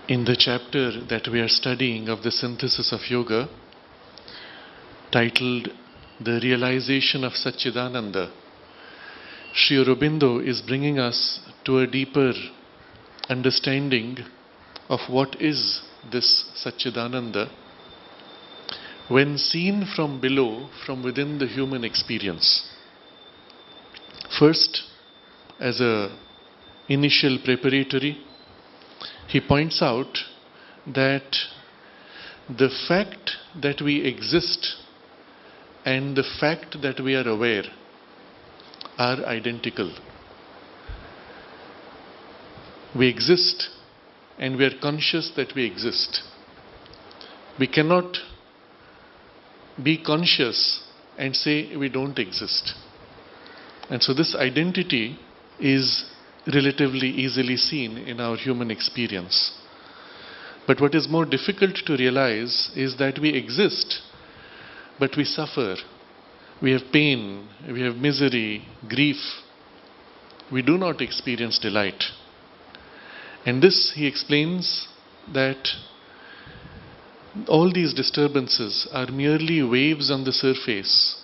In the chapter that we are studying of the synthesis of yoga, titled The Realization of Satchidananda, Sri Aurobindo is bringing us to a deeper understanding of what is this Satchidananda when seen from below, from within the human experience. First, as a initial preparatory, he points out that the fact that we exist and the fact that we are aware are identical. We exist and we are conscious that we exist. We cannot be conscious and say we don't exist. And so this identity is relatively easily seen in our human experience. But what is more difficult to realize is that we exist, but we suffer. We have pain, we have misery, grief. We do not experience delight. And this, he explains, that all these disturbances are merely waves on the surface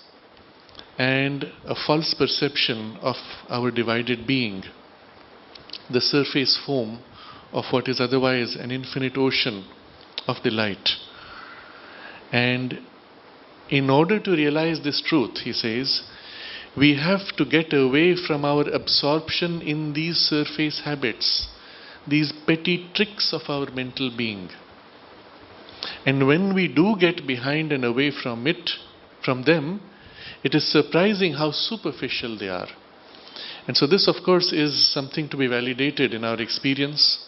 and a false perception of our divided being, the surface foam of what is otherwise an infinite ocean of delight. And in order to realize this truth, he says, we have to get away from our absorption in these surface habits, these petty tricks of our mental being. And when we do get behind and away from them, it is surprising how superficial they are. And so this, of course, is something to be validated in our experience.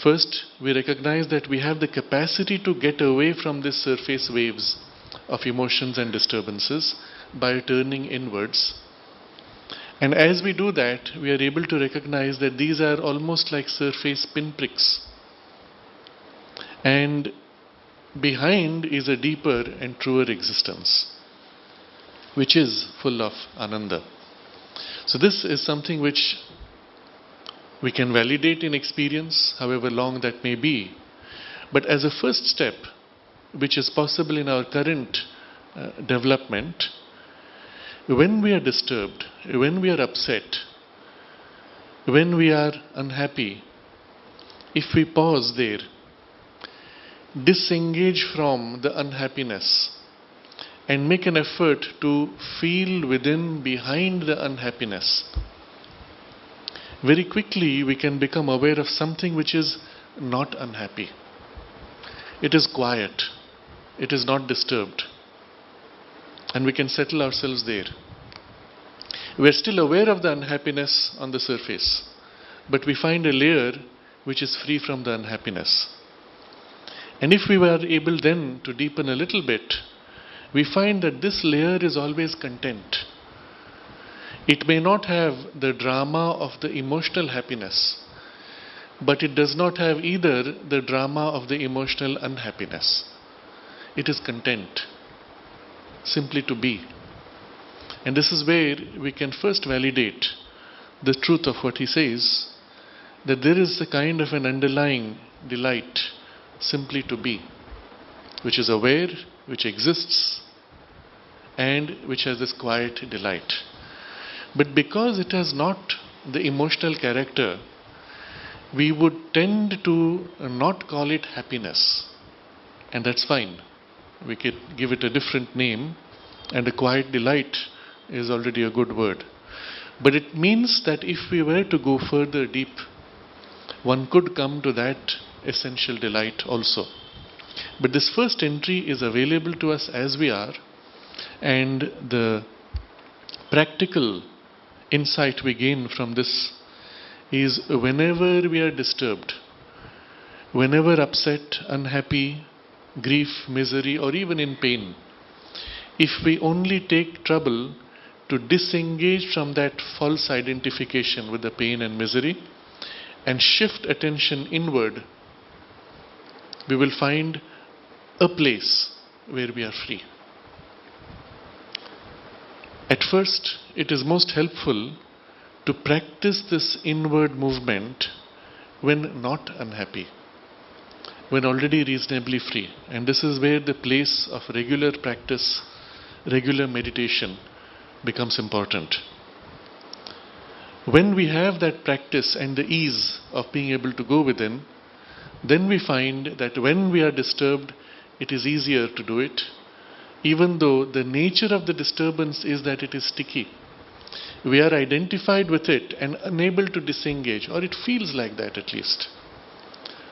First, we recognize that we have the capacity to get away from these surface waves of emotions and disturbances by turning inwards. And as we do that, we are able to recognize that these are almost like surface pinpricks. And behind is a deeper and truer existence, which is full of ananda. So this is something which we can validate in experience, however long that may be. But as a first step, which is possible in our current development, when we are disturbed, when we are upset, when we are unhappy, if we pause there, disengage from the unhappiness and make an effort to feel within, behind the unhappiness, very quickly we can become aware of something which is not unhappy. It is quiet. It is not disturbed. And we can settle ourselves there. We are still aware of the unhappiness on the surface, but we find a layer which is free from the unhappiness. And if we were able then to deepen a little bit, we find that this layer is always content. It may not have the drama of the emotional happiness, but it does not have either the drama of the emotional unhappiness. It is content, simply to be. And this is where we can first validate the truth of what he says, that there is a kind of an underlying delight simply to be, which is aware, which exists, and which has this quiet delight. But because it has not the emotional character, we would tend to not call it happiness. And that's fine. We could give it a different name, and a quiet delight is already a good word. But it means that if we were to go further deep, one could come to that essential delight also. But this first entry is available to us as we are, and the practical insight we gain from this is whenever we are disturbed, whenever upset, unhappy, grief, misery, or even in pain, if we only take trouble to disengage from that false identification with the pain and misery and shift attention inward, we will find a place where we are free. At first, it is most helpful to practice this inward movement when not unhappy. when already reasonably free. And this is where the place of regular practice, regular meditation becomes important. When we have that practice and the ease of being able to go within, then we find that when we are disturbed, it is easier to do it, even though the nature of the disturbance is that it is sticky. We are identified with it and unable to disengage, or it feels like that at least.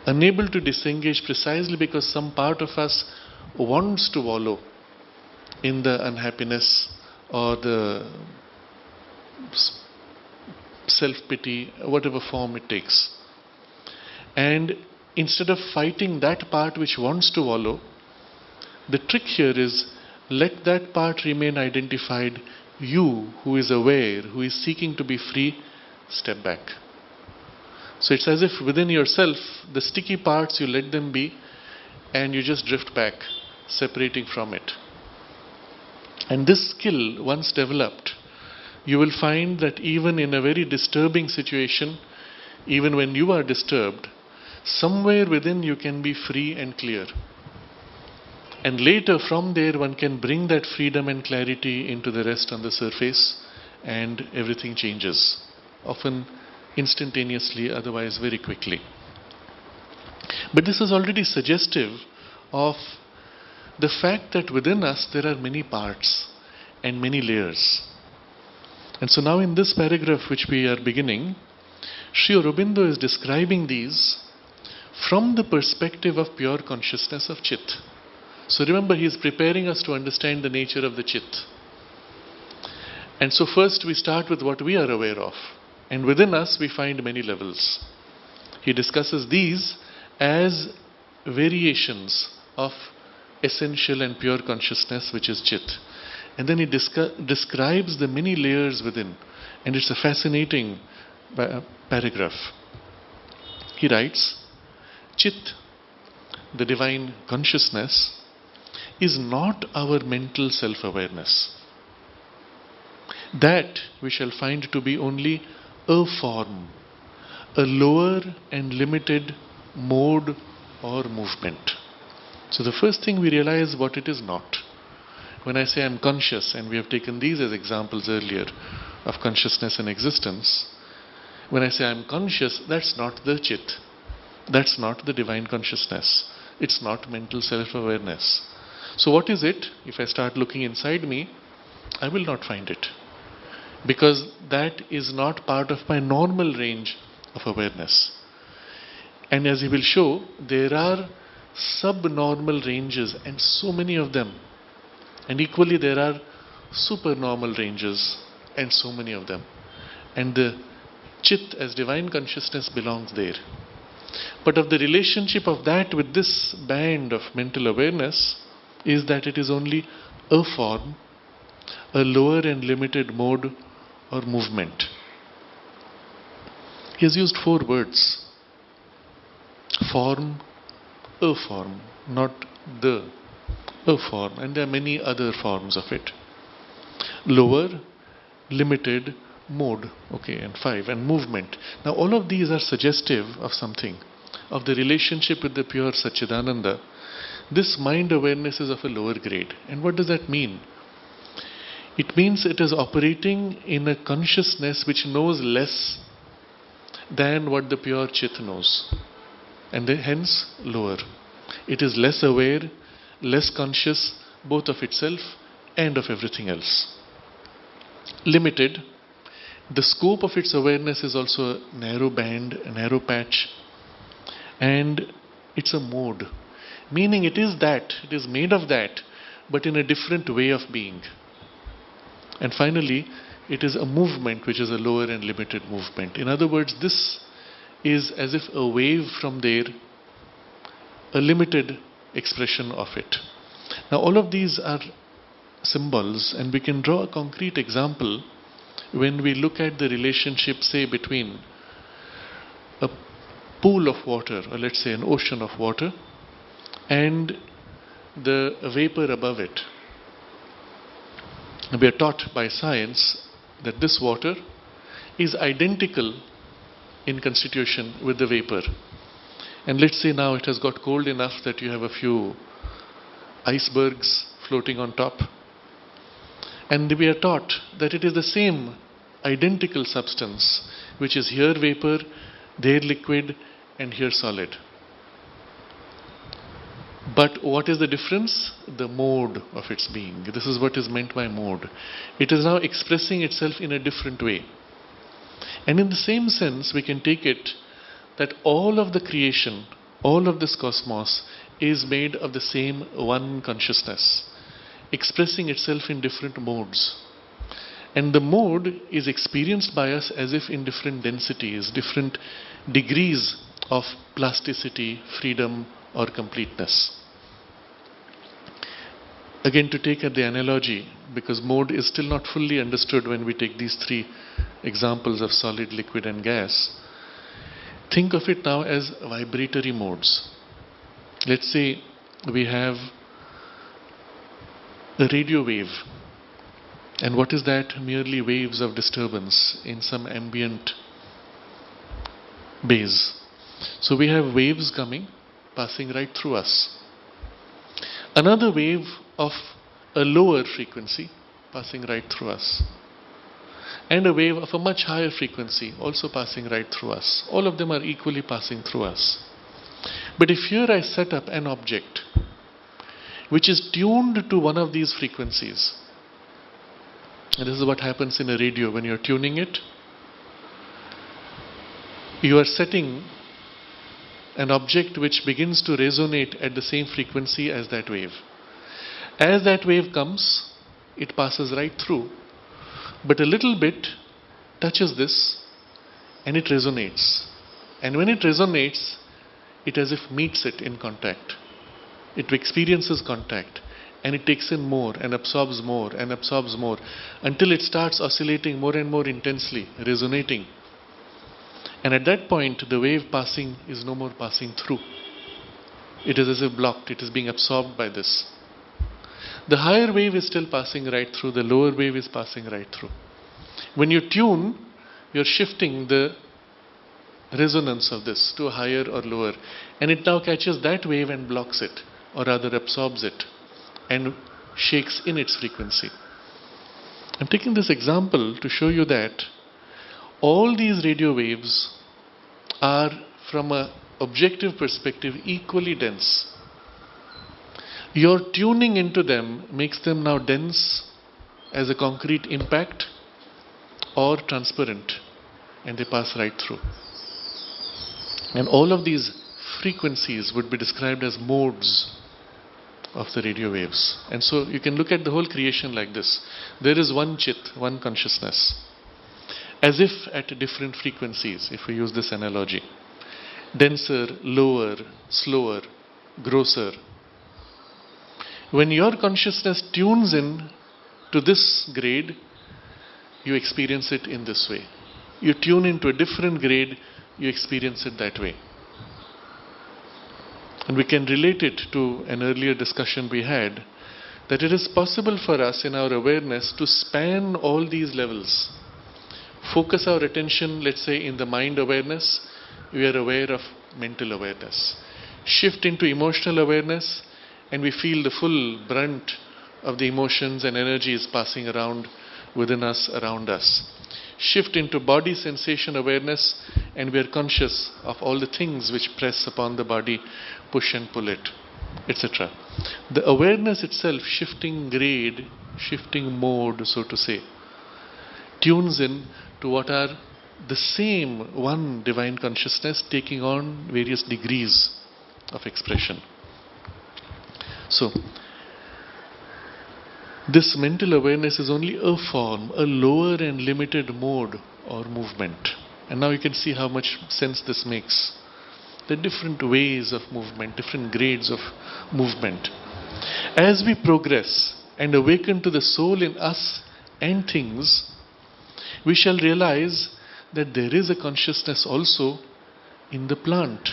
Unable to disengage precisely because some part of us wants to wallow in the unhappiness or the self-pity, whatever form it takes. And instead of fighting that part which wants to wallow, the trick here is let that part remain identified. You, who is aware, who is seeking to be free, step back. So it's as if within yourself, the sticky parts, you let them be and you just drift back, separating from it. And this skill, once developed, you will find that even in a very disturbing situation, even when you are disturbed, somewhere within you can be free and clear. And later from there one can bring that freedom and clarity into the rest on the surface and everything changes. Often instantaneously, otherwise very quickly. But this is already suggestive of the fact that within us there are many parts and many layers. And so now in this paragraph which we are beginning, Sri Aurobindo is describing these from the perspective of pure consciousness of Chit. So remember, he is preparing us to understand the nature of the Chit. And so first we start with what we are aware of. And within us we find many levels. He discusses these as variations of essential and pure consciousness, which is Chit. And then he describes the many layers within. And it's a fascinating paragraph. He writes, Chit, the divine consciousness, is not our mental self-awareness. That we shall find to be only a form, a lower and limited mode or movement. So the first thing we realize what it is not. When I say I'm conscious, and we have taken these as examples earlier of consciousness and existence, when I say I'm conscious, that's not the Chit. That's not the divine consciousness. It's not mental self-awareness. So what is it? If I start looking inside me, I will not find it. Because that is not part of my normal range of awareness. And as he will show, there are subnormal ranges, and so many of them. And equally there are supernormal ranges, and so many of them. And the Chit as divine consciousness belongs there. But of the relationship of that with this band of mental awareness is that it is only a form, a lower and limited mode or movement. He has used 4 words. Form, a form, not the, a form. And there are many other forms of it. Lower, limited, mode, okay, and 5, and movement. Now all of these are suggestive of something, of the relationship with the pure Satchidananda. This mind awareness is of a lower grade. And what does that mean? It means it is operating in a consciousness which knows less than what the pure Chit knows. And hence lower. It is less aware, less conscious, both of itself and of everything else. Limited. The scope of its awareness is also a narrow band, a narrow patch. And it's a mode. Meaning it is that, it is made of that, but in a different way of being. And finally, it is a movement which is a lower and limited movement. In other words, this is as if a wave from there, a limited expression of it. Now all of these are symbols, and we can draw a concrete example when we look at the relationship, say, between a pool of water, or let's say an ocean of water, and the vapor above it. We are taught by science that this water is identical in constitution with the vapor. And let's say now it has got cold enough that you have a few icebergs floating on top. And we are taught that it is the same identical substance, which is here vapor, there liquid, and here solid. But what is the difference? The mode of its being. This is what is meant by mode. It is now expressing itself in a different way. And in the same sense, we can take it that all of the creation, all of this cosmos is made of the same one consciousness, expressing itself in different modes. And the mode is experienced by us as if in different densities, different degrees of plasticity, freedom, or completeness. Again, to take the analogy, because mode is still not fully understood when we take these three examples of solid, liquid, and gas. Think of it now as vibratory modes. Let's say we have a radio wave. And what is that? Merely waves of disturbance in some ambient base. So we have waves coming, passing right through us. Another wave of a lower frequency passing right through us. And a wave of a much higher frequency also passing right through us. All of them are equally passing through us. But if here I set up an object which is tuned to one of these frequencies, and this is what happens in a radio when you're tuning it, you are setting an object which begins to resonate at the same frequency as that wave. As that wave comes, it passes right through, but a little bit touches this and it resonates. And when it resonates, it as if meets it in contact. It experiences contact and it takes in more and absorbs more and absorbs more until it starts oscillating more and more intensely, resonating. And at that point, the wave passing is no more passing through. It is as if blocked, it is being absorbed by this. The higher wave is still passing right through, the lower wave is passing right through. When you tune, you're shifting the resonance of this to a higher or lower, and it now catches that wave and blocks it, or rather absorbs it, and shakes in its frequency. I'm taking this example to show you that all these radio waves are, from an objective perspective, equally dense. Your tuning into them makes them now dense as a concrete impact or transparent, and they pass right through. And all of these frequencies would be described as modes of the radio waves. And so you can look at the whole creation like this. There is one chit, one consciousness, as if at different frequencies, if we use this analogy. Denser, lower, slower, grosser. When your consciousness tunes in to this grade, you experience it in this way. You tune into a different grade, you experience it that way. And we can relate it to an earlier discussion we had, that it is possible for us in our awareness to span all these levels. Focus our attention, let's say, in the mind awareness, we are aware of mental awareness. Shift into emotional awareness, and we feel the full brunt of the emotions and energies passing around within us, around us. Shift into body sensation awareness, and we are conscious of all the things which press upon the body, push and pull it, etc. The awareness itself, shifting grade, shifting mode, so to say, tunes in to what are the same one divine consciousness taking on various degrees of expression. So, this mental awareness is only a form, a lower and limited mode or movement. And now you can see how much sense this makes. The different ways of movement, different grades of movement. As we progress and awaken to the soul in us and things, we shall realize that there is a consciousness also in the plant,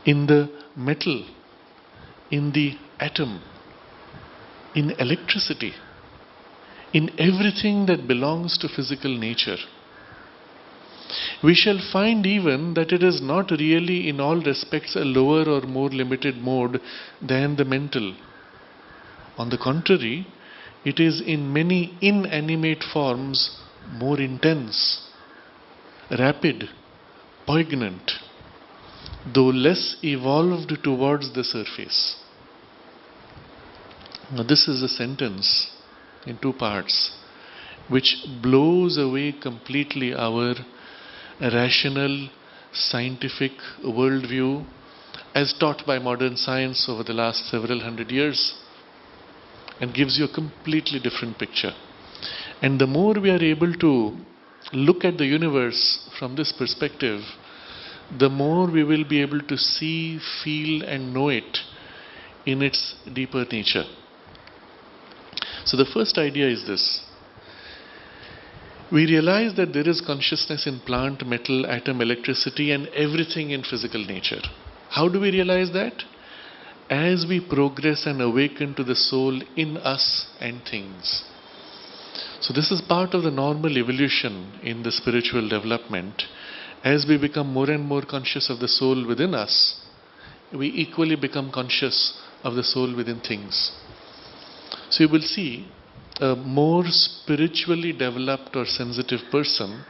in the metal, in the atom, in electricity, in everything that belongs to physical nature. we shall find even that it is not really in all respects a lower or more limited mode than the mental. On the contrary, it is in many inanimate forms more intense, rapid, poignant, though less evolved towards the surface. Now, this is a sentence in two parts which blows away completely our rational, scientific worldview as taught by modern science over the last several hundred years, and gives you a completely different picture. And the more we are able to look at the universe from this perspective, the more we will be able to see, feel, and know it in its deeper nature. So, the first idea is this. We realize that there is consciousness in plant, metal, atom, electricity, and everything in physical nature. How do we realize that? As we progress and awaken to the soul in us and things. So this is part of the normal evolution in the spiritual development. As we become more and more conscious of the soul within us, we equally become conscious of the soul within things. So you will see a more spiritually developed or sensitive person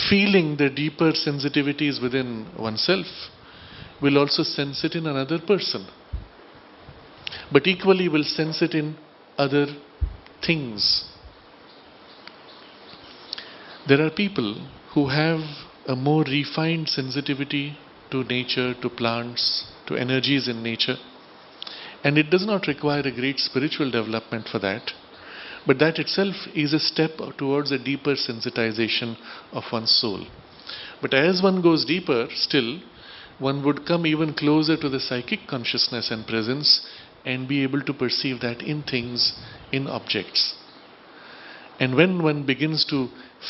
feeling the deeper sensitivities within oneself will also sense it in another person, but equally will sense it in other things. There are people who have a more refined sensitivity to nature, to plants, to energies in nature, and it does not require a great spiritual development for that, but that itself is a step towards a deeper sensitization of one's soul. But as one goes deeper still, one would come even closer to the psychic consciousness and presence and be able to perceive that in things, in objects. And when one begins to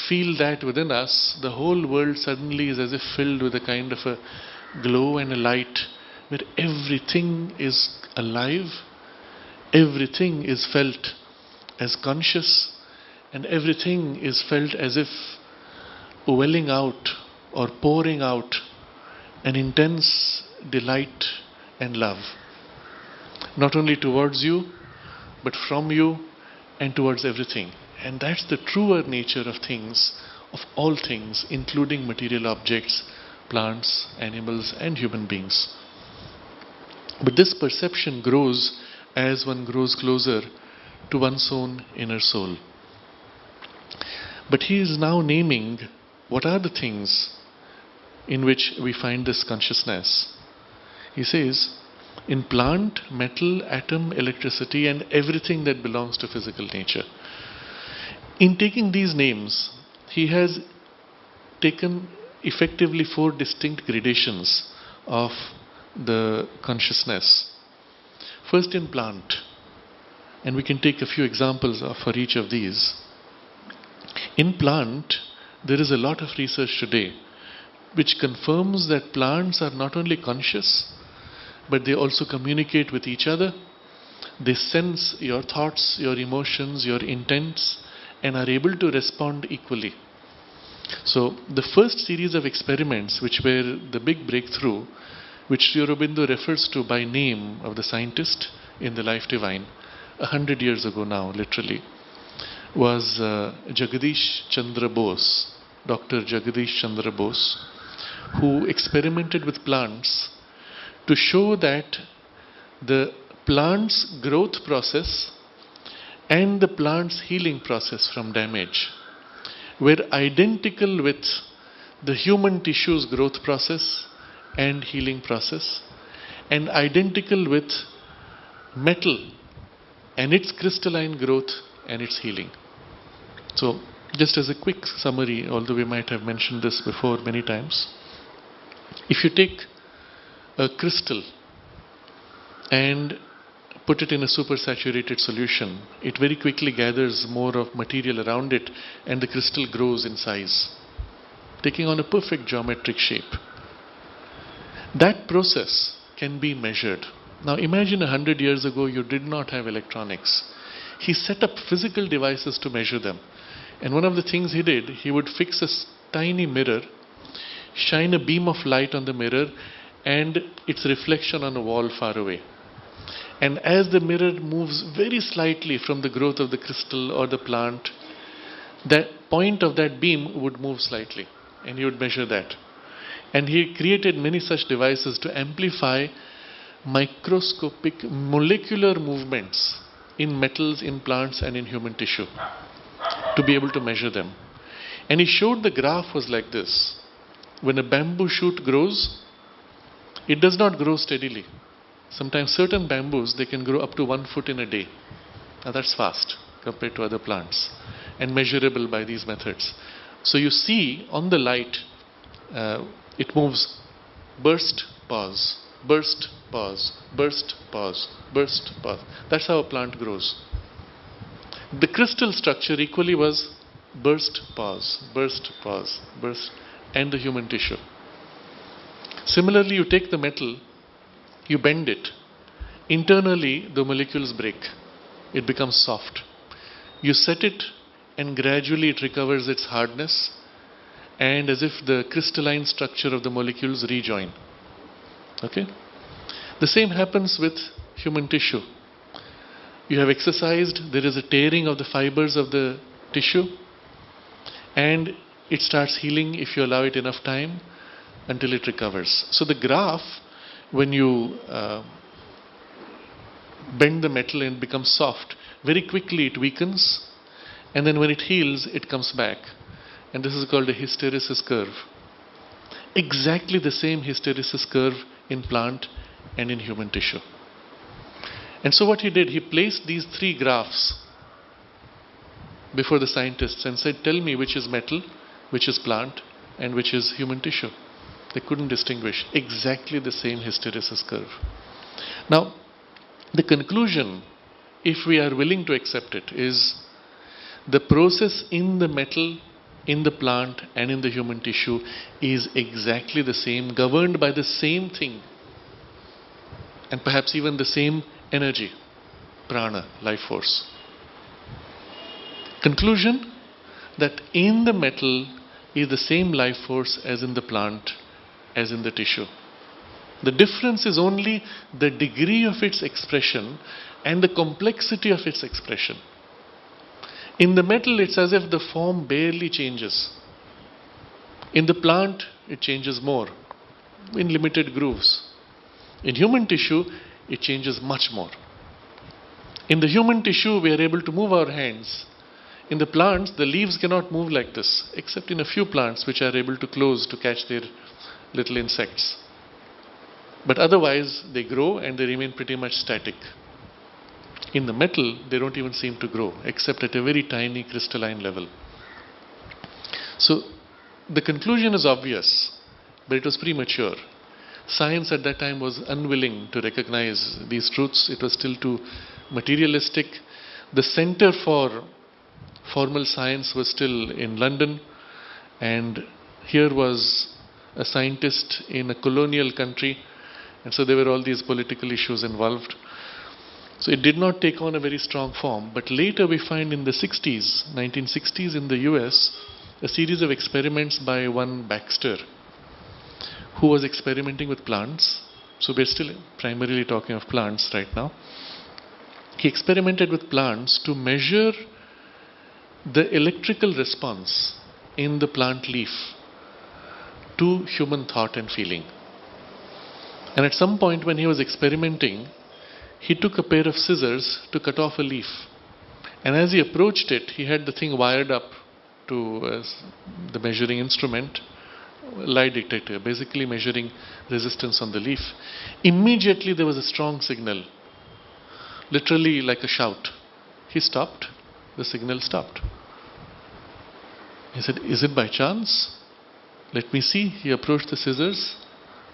feel that within us, the whole world suddenly is as if filled with a kind of a glow and a light where everything is alive, everything is felt as conscious, and everything is felt as if welling out or pouring out an intense delight and love, not only towards you, but from you and towards everything. And that's the truer nature of things, of all things, including material objects, plants, animals, and human beings. But this perception grows as one grows closer to one's own inner soul. But he is now naming what are the things in which we find this consciousness. He says, in plant, metal, atom, electricity, and everything that belongs to physical nature. In taking these names, he has taken effectively 4 distinct gradations of the consciousness. First, in plant, and we can take a few examples for each of these. In plant, there is a lot of research today which confirms that plants are not only conscious, but they also communicate with each other. They sense your thoughts, your emotions, your intents, and are able to respond equally. So the first series of experiments which were the big breakthrough, which Sri Aurobindo refers to by name of the scientist in the Life Divine, 100 years ago now, literally, was Jagadish Chandra Bose, Dr. Jagadish Chandra Bose, who experimented with plants to show that the plant's growth process and the plant's healing process from damage were identical with the human tissue's growth process and healing process, and identical with metal and its crystalline growth and its healing. So, just as a quick summary, although we might have mentioned this before many times, if you take a crystal and put it in a supersaturated solution, it very quickly gathers more of material around it and the crystal grows in size, taking on a perfect geometric shape. That process can be measured. Now imagine 100 years ago you did not have electronics. He set up physical devices to measure them. And one of the things he did, he would fix a tiny mirror, shine a beam of light on the mirror and its reflection on a wall far away. And as the mirror moves very slightly from the growth of the crystal or the plant, that point of that beam would move slightly, and he would measure that. And he created many such devices to amplify microscopic molecular movements in metals, in plants, and in human tissue, to be able to measure them. And he showed the graph was like this. When a bamboo shoot grows, it does not grow steadily. Sometimes certain bamboos, they can grow up to 1 foot in a day. Now that's fast compared to other plants, and measurable by these methods. So you see on the light, it moves burst, pause, burst, pause, burst, pause, burst, pause. That's how a plant grows. The crystal structure equally was burst, pause, burst, pause, burst, and the human tissue. Similarly, you take the metal, you bend it. Internally, the molecules break. It becomes soft. You set it, and gradually it recovers its hardness, and as if the crystalline structure of the molecules rejoin. Okay? The same happens with human tissue. You have exercised, there is a tearing of the fibers of the tissue, and it starts healing if you allow it enough time until it recovers. So the graph, when you bend the metal and it becomes soft, very quickly it weakens, and then when it heals, it comes back. And this is called a hysteresis curve. Exactly the same hysteresis curve in plant and in human tissue. And so what he did, he placed these 3 graphs before the scientists and said, tell me which is metal, which is plant, and which is human tissue. They couldn't distinguish. Exactly the same hysteresis curve. Now, the conclusion, if we are willing to accept it, is the process in the metal, in the plant, and in the human tissue is exactly the same, governed by the same thing, and perhaps even the same energy, prana, life force. Conclusion, that in the metal is the same life force as in the plant, as in the tissue. The difference is only the degree of its expression and the complexity of its expression. In the metal, it's as if the form barely changes. In the plant, it changes more, in limited grooves. In human tissue, it changes much more. In the human tissue, we are able to move our hands. In the plants, the leaves cannot move like this, except in a few plants which are able to close to catch their little insects. But otherwise, they grow and they remain pretty much static. In the metal, they don't even seem to grow, except at a very tiny crystalline level. So, the conclusion is obvious, but it was premature. Science at that time was unwilling to recognize these truths. It was still too materialistic. The Center for Formal Science was still in London, and here was a scientist in a colonial country, and so there were all these political issues involved. So it did not take on a very strong form, but later we find in the 1960s in the US, a series of experiments by one Baxter, who was experimenting with plants. So we're still primarily talking of plants right now. He experimented with plants to measure the electrical response in the plant leaf to human thought and feeling. And at some point when he was experimenting, he took a pair of scissors to cut off a leaf. And as he approached it, he had the thing wired up to the measuring instrument, lie detector, basically measuring resistance on the leaf. Immediately there was a strong signal, literally like a shout. He stopped, the signal stopped. He said, is it by chance? Let me see. He approached the scissors,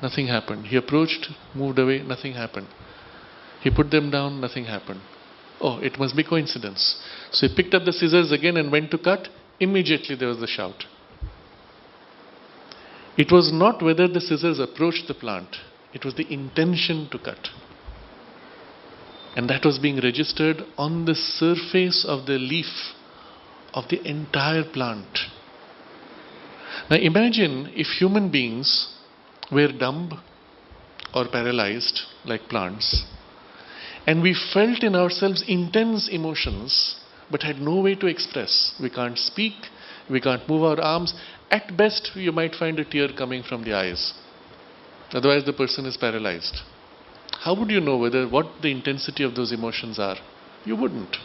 nothing happened. He approached, moved away, nothing happened. He put them down, nothing happened. Oh, it must be coincidence. So he picked up the scissors again and went to cut. Immediately there was the shout. It was not whether the scissors approached the plant, it was the intention to cut. And that was being registered on the surface of the leaf of the entire plant. Now imagine if human beings were dumb or paralyzed like plants, and we felt in ourselves intense emotions but had no way to express. We can't speak, we can't move our arms. At best, you might find a tear coming from the eyes. Otherwise, the person is paralyzed. How would you know what the intensity of those emotions are? You wouldn't.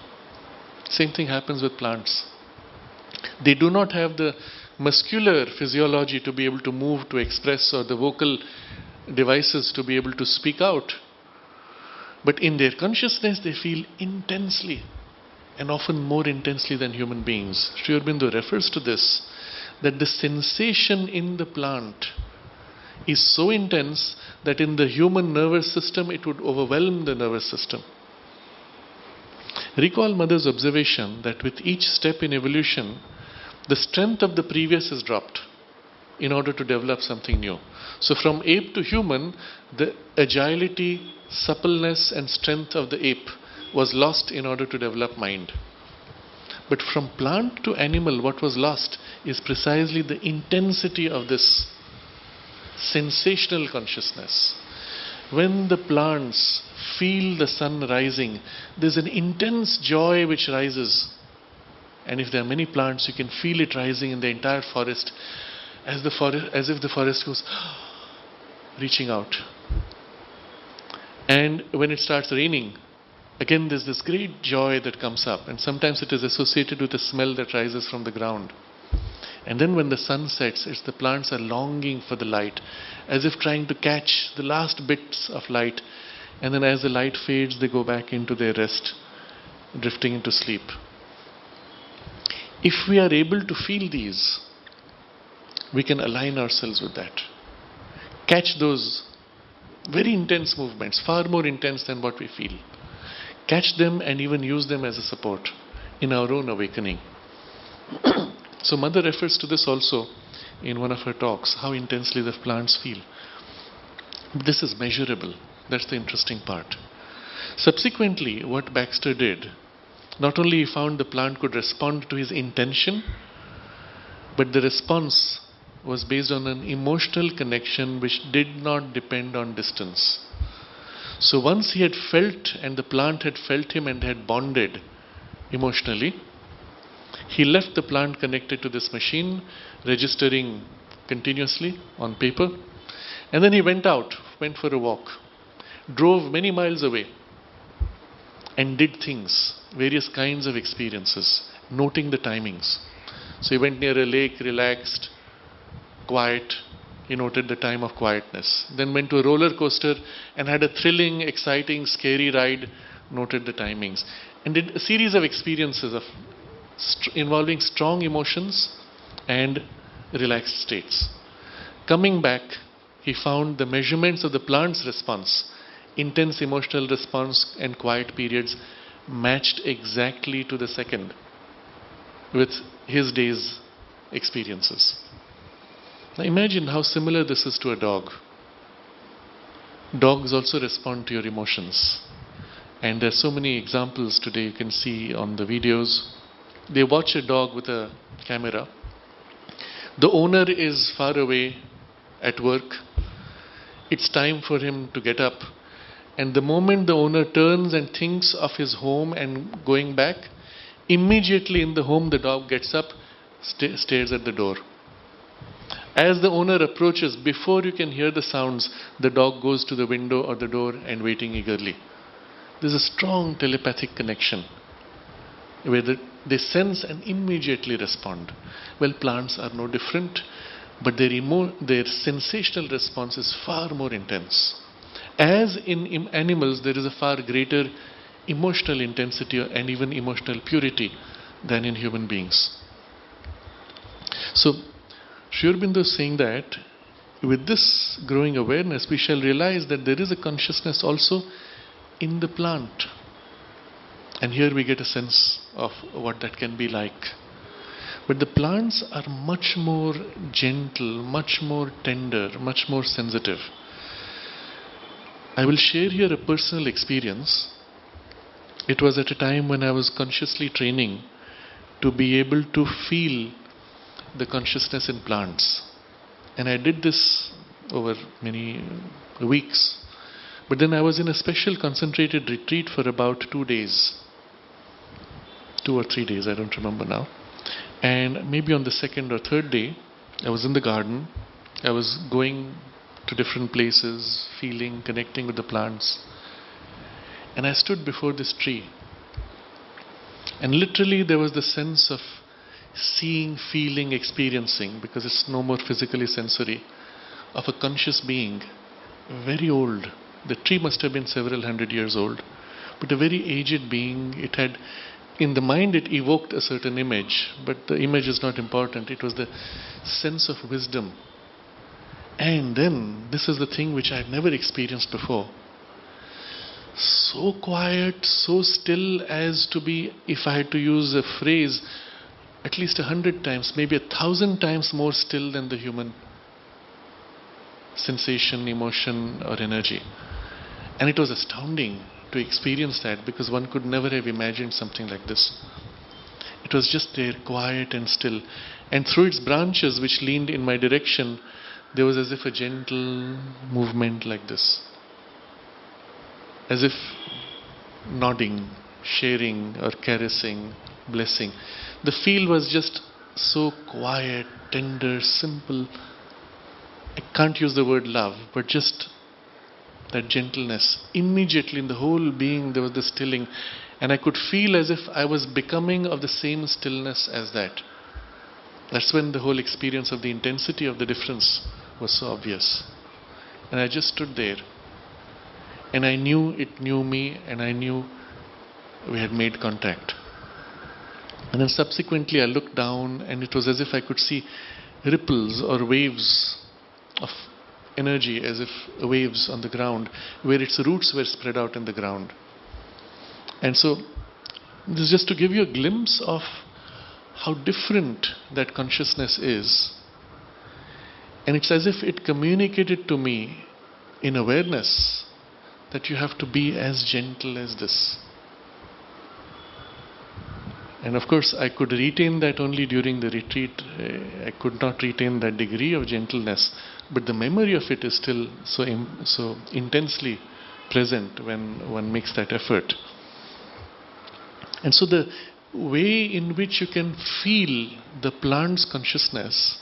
Same thing happens with plants. They do not have the muscular physiology to be able to move, to express, or the vocal devices to be able to speak out. But in their consciousness, they feel intensely, and often more intensely than human beings. Sri Aurobindo refers to this, that the sensation in the plant is so intense that in the human nervous system, it would overwhelm the nervous system. Recall Mother's observation that with each step in evolution, the strength of the previous is dropped in order to develop something new. So from ape to human, the agility, suppleness and strength of the ape was lost in order to develop mind. But from plant to animal, what was lost is precisely the intensity of this sensational consciousness. When the plants feel the sun rising, there's an intense joy which rises. And if there are many plants, you can feel it rising in the entire forest, as if the forest goes reaching out. And when it starts raining, again there's this great joy that comes up, and sometimes it is associated with a smell that rises from the ground. And then when the sun sets, it's the plants are longing for the light, as if trying to catch the last bits of light. And then as the light fades, they go back into their rest, drifting into sleep. If we are able to feel these, we can align ourselves with that. Catch those very intense movements, far more intense than what we feel. Catch them and even use them as a support in our own awakening. So Mother refers to this also in one of her talks, how intensely the plants feel. This is measurable. That's the interesting part. Subsequently, what Baxter did, not only he found the plant could respond to his intention, but the response was based on an emotional connection which did not depend on distance. So once he had felt and the plant had felt him and had bonded emotionally, he left the plant connected to this machine, registering continuously on paper, and then he went for a walk, drove many miles away, and did things, various kinds of experiences, noting the timings. So he went near a lake, relaxed, quiet. He noted the time of quietness. Then went to a roller coaster and had a thrilling, exciting, scary ride, noted the timings. And did a series of experiences involving strong emotions and relaxed states. Coming back, he found the measurements of the plant's response, intense emotional response and quiet periods, matched exactly to the second with his day's experiences. Now imagine how similar this is to a dog. Dogs also respond to your emotions. And there are so many examples today you can see on the videos. They watch a dog with a camera. The owner is far away at work. It's time for him to get up. And the moment the owner turns and thinks of his home and going back, immediately in the home the dog gets up, stares at the door. As the owner approaches, before you can hear the sounds, the dog goes to the window or the door and waiting eagerly. There's a strong telepathic connection where they sense and immediately respond. Well, plants are no different, but their sensational response is far more intense. As in animals, there is a far greater emotional intensity and even emotional purity than in human beings. So, Sri Aurobindo is saying that with this growing awareness, we shall realize that there is a consciousness also in the plant. And here we get a sense of what that can be like. But the plants are much more gentle, much more tender, much more sensitive. I will share here a personal experience. It was at a time when I was consciously training to be able to feel the consciousness in plants. And I did this over many weeks. But then I was in a special concentrated retreat for about 2 days. 2 or 3 days, I don't remember now. And maybe on the second or third day, I was in the garden. I was going to different places, feeling, connecting with the plants. And I stood before this tree. And literally there was the sense of seeing, feeling, experiencing, because it's no more physically sensory, of a conscious being, very old. The tree must have been several hundred years old, but a very aged being. It had, in the mind it evoked a certain image, but the image is not important. It was the sense of wisdom. And then, this is the thing which I had never experienced before. So quiet, so still as to be, if I had to use a phrase, at least 100 times, maybe 1,000 times more still than the human sensation, emotion or energy. And it was astounding to experience that, because one could never have imagined something like this. It was just there, quiet and still. And through its branches which leaned in my direction, there was as if a gentle movement like this. As if nodding, sharing or caressing, blessing. The feel was just so quiet, tender, simple. I can't use the word love, but just that gentleness. Immediately in the whole being there was the stilling, and I could feel as if I was becoming of the same stillness as that. That's when the whole experience of the intensity of the difference was so obvious. And I just stood there, and I knew it knew me, and I knew we had made contact. And then subsequently I looked down, and it was as if I could see ripples or waves of energy, as if waves on the ground, where its roots were spread out in the ground. And so, this is just to give you a glimpse of how different that consciousness is. And it's as if it communicated to me in awareness that you have to be as gentle as this. And of course, I could retain that only during the retreat. I could not retain that degree of gentleness, but the memory of it is still so intensely present when one makes that effort. And so the way in which you can feel the plant's consciousness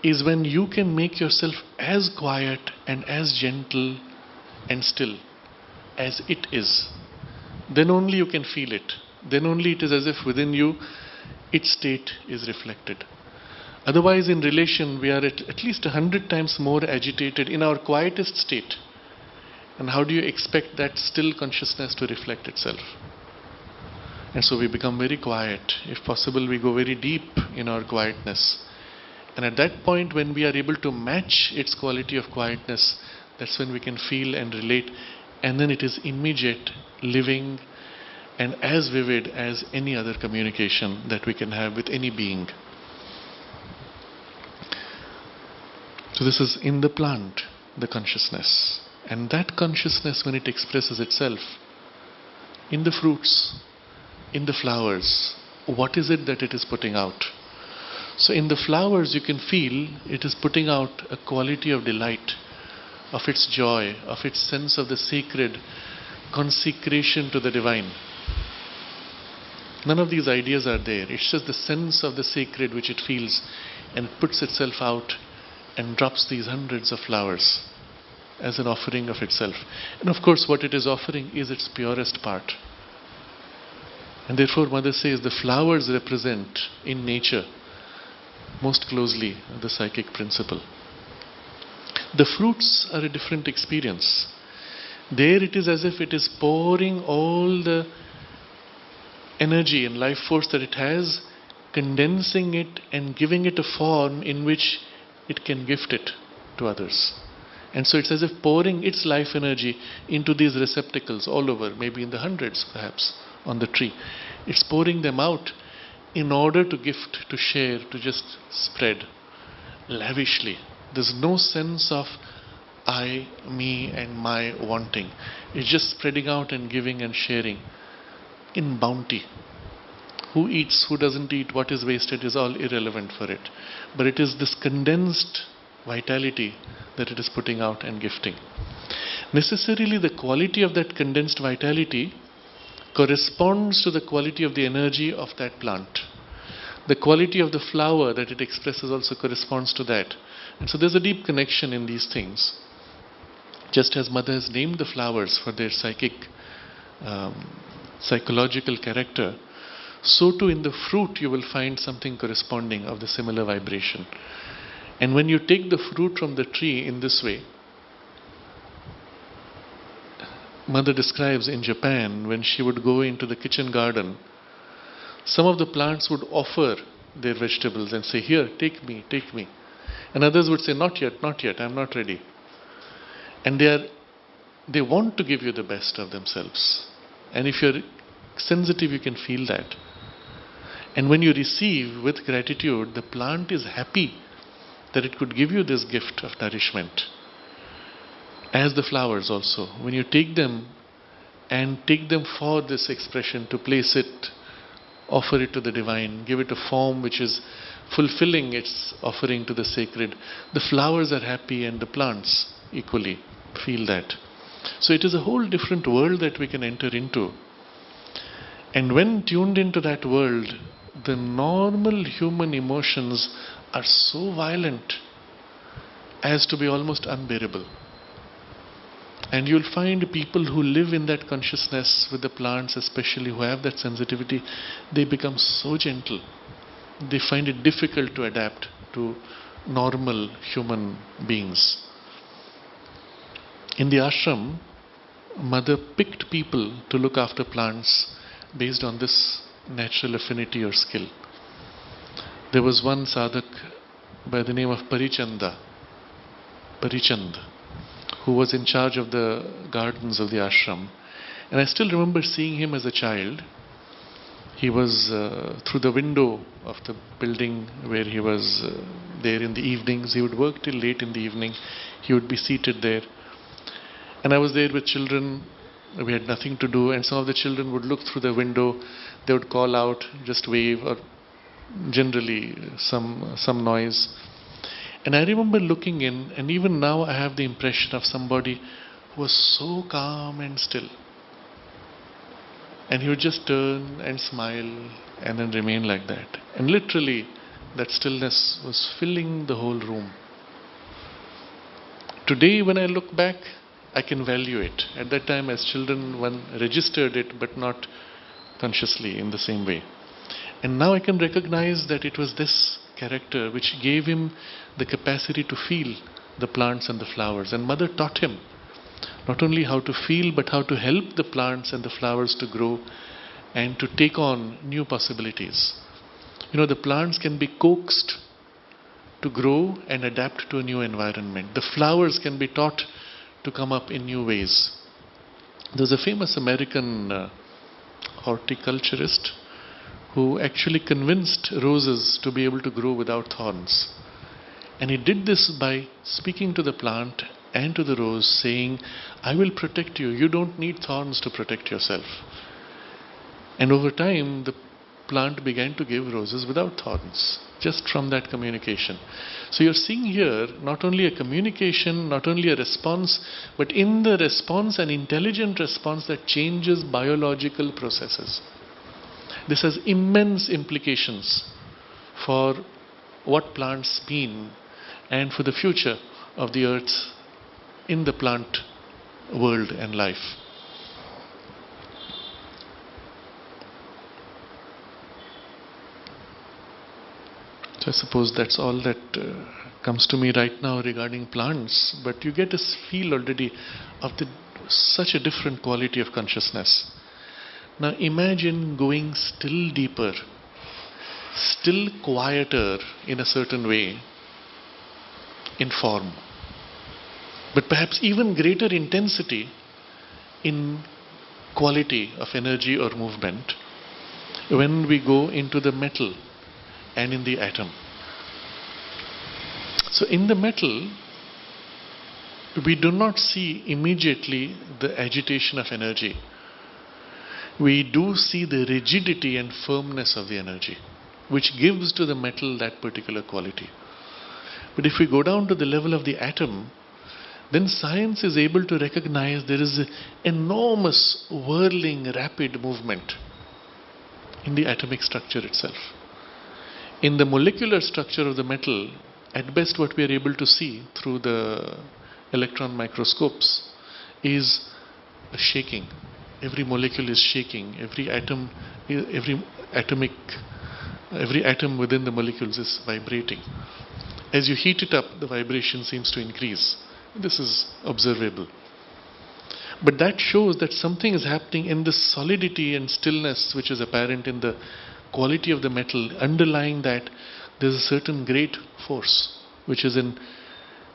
is when you can make yourself as quiet and as gentle and still as it is. Then only you can feel it. Then only it is as if within you its state is reflected. Otherwise, in relation, we are at least 100 times more agitated in our quietest state. And how do you expect that still consciousness to reflect itself? And so we become very quiet. If possible, we go very deep in our quietness. And at that point, when we are able to match its quality of quietness, that's when we can feel and relate. And then it is immediate, living, and as vivid as any other communication that we can have with any being. So this is in the plant, the consciousness. And that consciousness, when it expresses itself in the fruits, in the flowers, what is it that it is putting out? So in the flowers you can feel it is putting out a quality of delight, of its joy, of its sense of the sacred, consecration to the divine. None of these ideas are there. It's just the sense of the sacred which it feels, and it puts itself out and drops these hundreds of flowers as an offering of itself. And of course what it is offering is its purest part. And therefore Mother says the flowers represent in nature most closely the psychic principle. The fruits are a different experience. There it is as if it is pouring all the energy and life force that it has, condensing it and giving it a form in which it can gift it to others. And so it's as if pouring its life energy into these receptacles all over, maybe in the hundreds perhaps, on the tree. It's pouring them out in order to gift, to share, to just spread lavishly. There's no sense of I, me and my wanting. It's just spreading out and giving and sharing in bounty. Who eats, who doesn't eat, what is wasted is all irrelevant for it. But it is this condensed vitality that it is putting out and gifting. Necessarily, the quality of that condensed vitality corresponds to the quality of the energy of that plant. The quality of the flower that it expresses also corresponds to that. And so there's a deep connection in these things. Just as Mother has named the flowers for their psychological character, so too in the fruit you will find something corresponding of the similar vibration. And when you take the fruit from the tree in this way, Mother describes in Japan, when she would go into the kitchen garden, some of the plants would offer their vegetables and say, "Here, take me, take me." And others would say, not yet, I'm not ready." And they want to give you the best of themselves. And if you're sensitive, you can feel that. And when you receive with gratitude, the plant is happy that it could give you this gift of nourishment. As the flowers also, when you take them and take them for this expression, to place it, offer it to the divine, give it a form which is fulfilling its offering to the sacred, the flowers are happy and the plants equally feel that. So it is a whole different world that we can enter into. And when tuned into that world, the normal human emotions are so violent as to be almost unbearable. And you'll find people who live in that consciousness with the plants, especially who have that sensitivity, they become so gentle. They find it difficult to adapt to normal human beings. In the ashram, Mother picked people to look after plants based on this natural affinity or skill. There was one sadhak by the name of Parichand, who was in charge of the gardens of the ashram. And I still remember seeing him as a child. He was through the window of the building where he was there in the evenings. He would work till late in the evening. He would be seated there. And I was there with children. We had nothing to do, and some of the children would look through the window. They would call out, just wave, or generally some noise. And I remember looking in, and even now I have the impression of somebody who was so calm and still. And he would just turn and smile and then remain like that. And literally, that stillness was filling the whole room. Today, when I look back, I can value it. At that time, as children, one registered it, but not consciously in the same way. And now I can recognize that it was this character which gave him the capacity to feel the plants and the flowers. And Mother taught him not only how to feel, but how to help the plants and the flowers to grow and to take on new possibilities. You know, the plants can be coaxed to grow and adapt to a new environment. The flowers can be taught to come up in new ways. There's a famous American horticulturist who actually convinced roses to be able to grow without thorns. And he did this by speaking to the plant and to the rose, saying, "I will protect you. You don't need thorns to protect yourself." And over time, the plant began to give roses without thorns, just from that communication. So you're seeing here not only a communication, not only a response, but in the response, an intelligent response that changes biological processes. This has immense implications for what plants mean and for the future of the earth in the plant world and life. So I suppose that's all that comes to me right now regarding plants, but you get a feel already of such a different quality of consciousness. Now imagine going still deeper, still quieter in a certain way, in form, but perhaps even greater intensity in quality of energy or movement when we go into the metal and in the atom. So in the metal, we do not see immediately the agitation of energy. we do see the rigidity and firmness of the energy, which gives to the metal that particular quality. But if we go down to the level of the atom, then science is able to recognize there is an enormous whirling rapid movement in the atomic structure itself. In the molecular structure of the metal, at best what we are able to see through the electron microscopes is a shaking. Every molecule is shaking, every atom within the molecules is vibrating. As you heat it up, the vibration seems to increase. This is observable. But that shows that something is happening in the solidity and stillness which is apparent in the quality of the metal. Underlying that, there is a certain great force which is in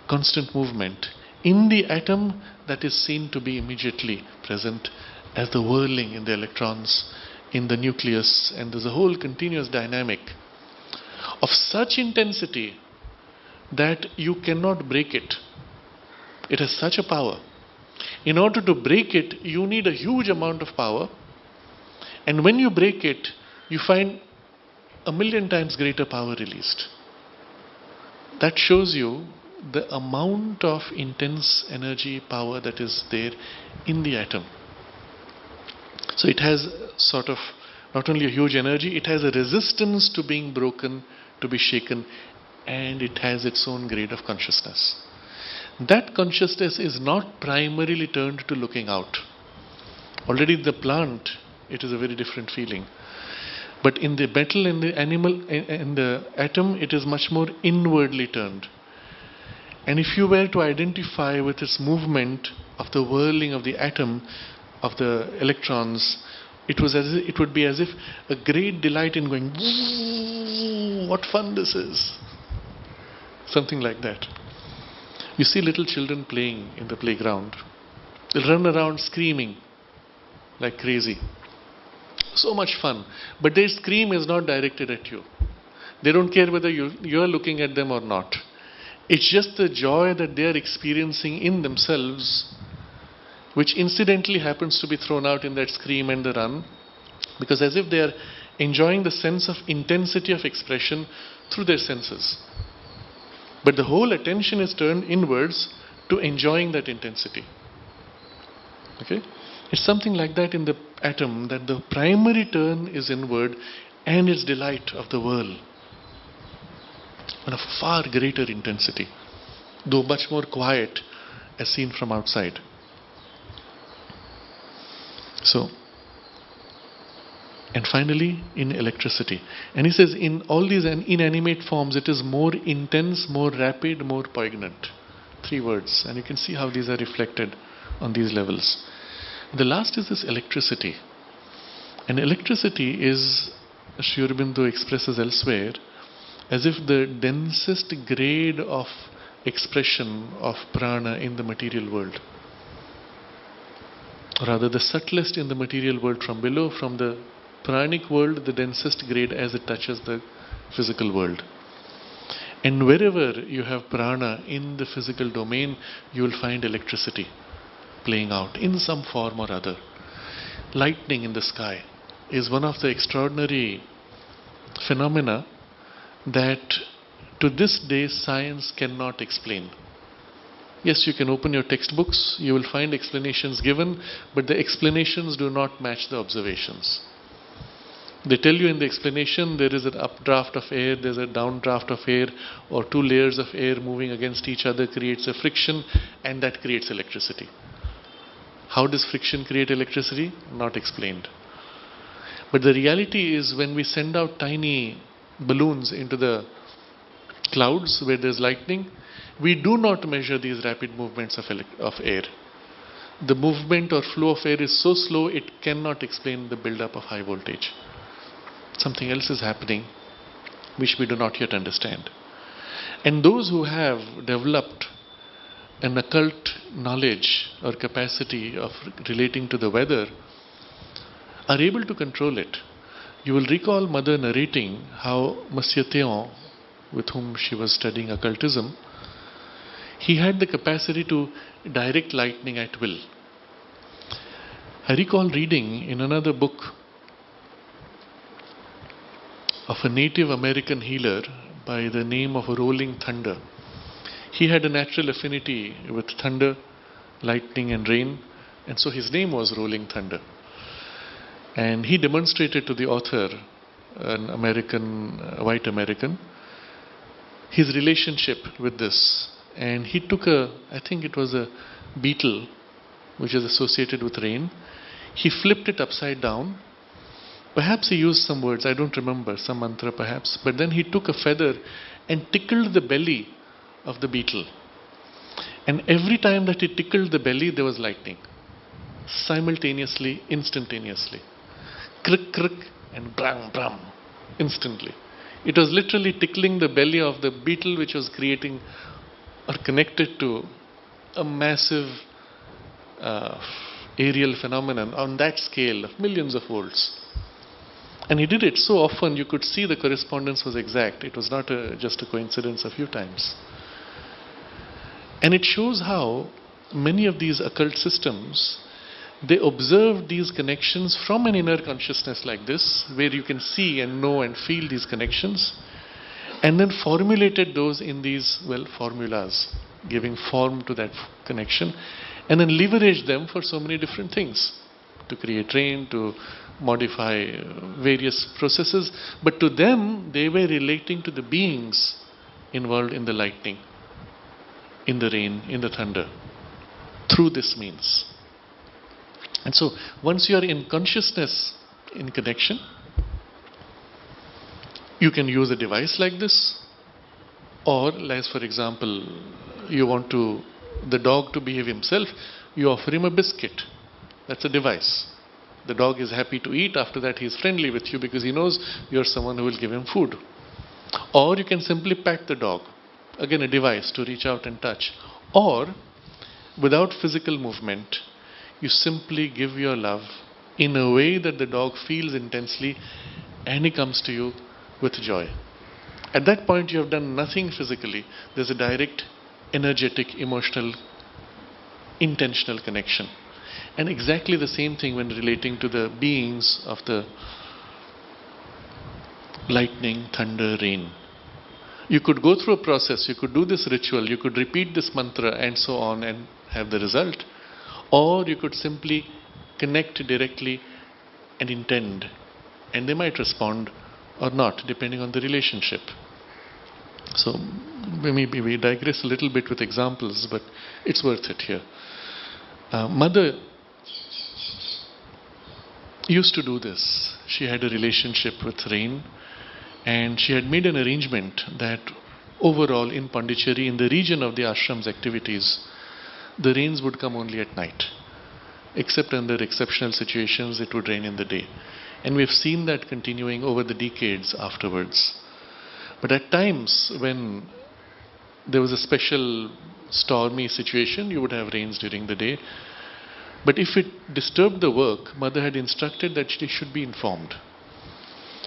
constant movement in the atom that is seen to be immediately present as the whirling in the electrons in the nucleus, and there's a whole continuous dynamic of such intensity that you cannot break it. It has such a power. In order to break it, you need a huge amount of power, and when you break it, you find 1,000,000 times greater power released. That shows you the amount of intense energy power that is there in the atom. So it has sort of not only a huge energy, it has a resistance to being broken, to be shaken, and it has its own grade of consciousness. That consciousness is not primarily turned to looking out. Already in the plant, it is a very different feeling. But in the metal, in the animal, in the atom, it is much more inwardly turned. And if you were to identify with its movement of the whirling of the atom, of the electrons, it would be as if a great delight in going, what fun this is. Something like that. You see little children playing in the playground. They'll run around screaming like crazy. So much fun. But their scream is not directed at you. They don't care whether you're looking at them or not. It's just the joy that they are experiencing in themselves, which incidentally happens to be thrown out in that scream and the run, because as if they are enjoying the sense of intensity of expression through their senses. But the whole attention is turned inwards to enjoying that intensity. Okay? It's something like that in the atom, that the primary turn is inward and its delight of the whirl. And of far greater intensity, though much more quiet as seen from outside. So, and finally in electricity. And he says in all these inanimate forms it is more intense, more rapid, more poignant. 3 words. And you can see how these are reflected on these levels. The last is this electricity. And electricity is, Sri Aurobindo expresses elsewhere, as if the densest grade of expression of prana in the material world. Rather, the subtlest in the material world from below, from the pranic world, the densest grade as it touches the physical world. And wherever you have prana in the physical domain, you will find electricity playing out in some form or other. Lightning in the sky is one of the extraordinary phenomena that to this day science cannot explain. Yes, you can open your textbooks, you will find explanations given, but the explanations do not match the observations. They tell you in the explanation there is an updraft of air, there is a downdraft of air, or 2 layers of air moving against each other creates a friction, and that creates electricity. How does friction create electricity? Not explained. But the reality is, when we send out tiny balloons into the clouds where there is lightning, we do not measure these rapid movements of air. The movement or flow of air is so slow it cannot explain the build-up of high voltage. Something else is happening which we do not yet understand. And those who have developed an occult knowledge or capacity of relating to the weather are able to control it. You will recall Mother narrating how Monsieur Théon, with whom she was studying occultism, he had the capacity to direct lightning at will. I recall reading in another book of a Native American healer by the name of Rolling Thunder. He had a natural affinity with thunder, lightning, and rain, and so his name was Rolling Thunder. And he demonstrated to the author, an American, white American, his relationship with this. And he took I think it was a beetle which is associated with rain. He flipped it upside down. Perhaps he used some words, I don't remember, some mantra perhaps. But then he took a feather and tickled the belly of the beetle. And every time that he tickled the belly, there was lightning. Simultaneously, instantaneously. Crick, crick, and bram, bram. Instantly. It was literally tickling the belly of the beetle, which was creating or connected to a massive aerial phenomenon on that scale of millions of volts. And he did it so often you could see the correspondence was exact. It was not just a coincidence a few times. And it shows how many of these occult systems, they observed these connections from an inner consciousness like this, where you can see and know and feel these connections, and then formulated those in these, formulas, giving form to that connection, and then leveraged them for so many different things, to create rain, to modify various processes. But to them, they were relating to the beings involved in the lightning, in the rain, in the thunder, through this means. And so, once you are in consciousness, in connection, you can use a device like this, or, as for example, you want the dog to behave himself, you offer him a biscuit. That's a device. The dog is happy to eat. After that, he is friendly with you because he knows you're someone who will give him food. Or you can simply pat the dog. Again, a device to reach out and touch. Or, without physical movement, you simply give your love in a way that the dog feels intensely and he comes to you with joy. At that point, you have done nothing physically. There's a direct, energetic, emotional, intentional connection. And exactly the same thing when relating to the beings of the lightning, thunder, rain. You could go through a process, you could do this ritual, you could repeat this mantra and so on and have the result. Or you could simply connect directly and intend. And they might respond or not, depending on the relationship. So maybe we digress a little bit with examples, but it's worth it here. Mother used to do this. She had a relationship with rain, and she had made an arrangement that overall in Pondicherry, in the region of the ashram's activities, the rains would come only at night. Except under exceptional situations, it would rain in the day. And we've seen that continuing over the decades afterwards. But at times when there was a special stormy situation, you would have rains during the day. But if it disturbed the work, Mother had instructed that she should be informed.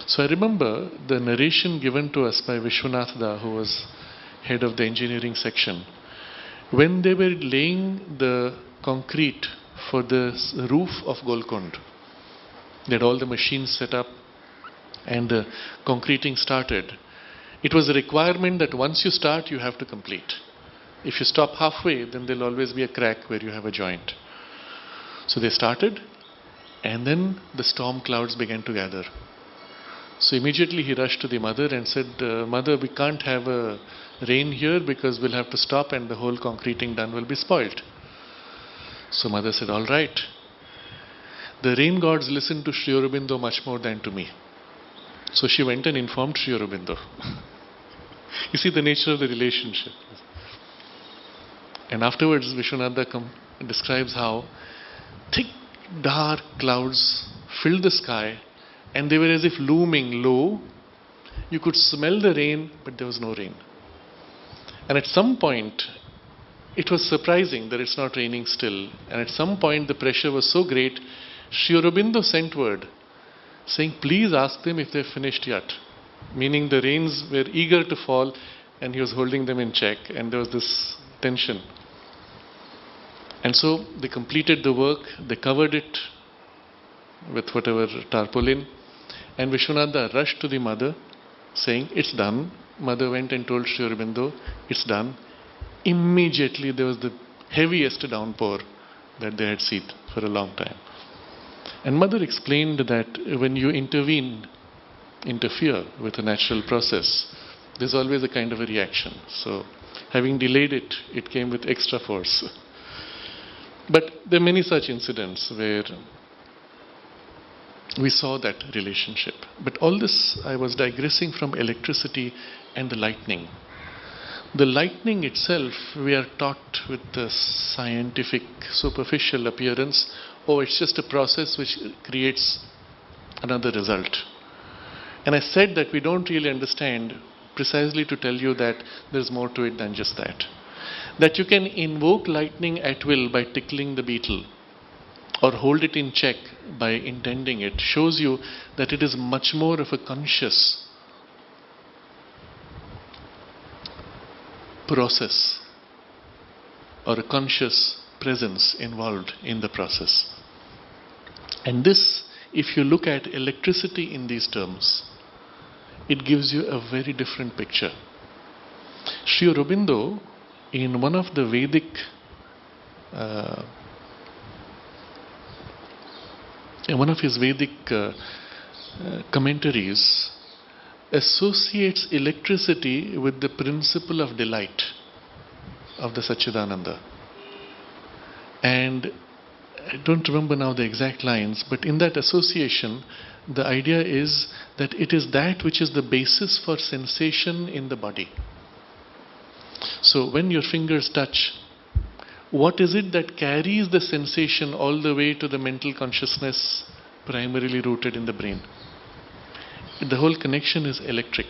So I remember the narration given to us by Vishwanath Da, who was head of the engineering section. When they were laying the concrete for the roof of Golconda, they had all the machines set up and the concreting started. It was a requirement that once you start, you have to complete. If you stop halfway, then there'll always be a crack where you have a joint. So they started, and then the storm clouds began to gather. So immediately he rushed to the mother and said, Mother, we can't have a rain here because we'll have to stop and the whole concreting done will be spoilt. So Mother said, all right. The rain gods listen to Sri Aurobindo much more than to me. So she went and informed Sri Aurobindo. You see the nature of the relationship. And afterwards, Vishwanatha describes how thick, dark clouds filled the sky and they were as if looming low. You could smell the rain, but there was no rain. And at some point, it was surprising that it's not raining still. And at some point, the pressure was so great, Sri Aurobindo sent word saying, please ask them if they've finished yet. Meaning the rains were eager to fall and he was holding them in check, and there was this tension. And so they completed the work, they covered it, with whatever tarpaulin. And Vishwanatha rushed to the mother saying, "It's done." Mother went and told Sri Aurobindo, "It's done." Immediately there was the heaviest downpour that they had seen for a long time. And mother explained that when you interfere with a natural process, there's always a kind of a reaction. So having delayed it, it came with extra force. But there are many such incidents where we saw that relationship. But all this, I was digressing from electricity and the lightning. The lightning itself, we are taught with the scientific, superficial appearance, oh, it's just a process which creates another result. And I said that we don't really understand precisely to tell you that there's more to it than just that. That you can invoke lightning at will by tickling the beetle or hold it in check by intending it shows you that it is much more of a conscious process or a conscious presence involved in the process. And this, if you look at electricity in these terms, it gives you a very different picture. Sri Aurobindo, in one of the Vedic in one of his Vedic commentaries, associates electricity with the principle of delight of the Satchidananda. And I don't remember now the exact lines, but in that association, the idea is that it is that which is the basis for sensation in the body. So when your fingers touch, what is it that carries the sensation all the way to the mental consciousness primarily rooted in the brain? The whole connection is electric.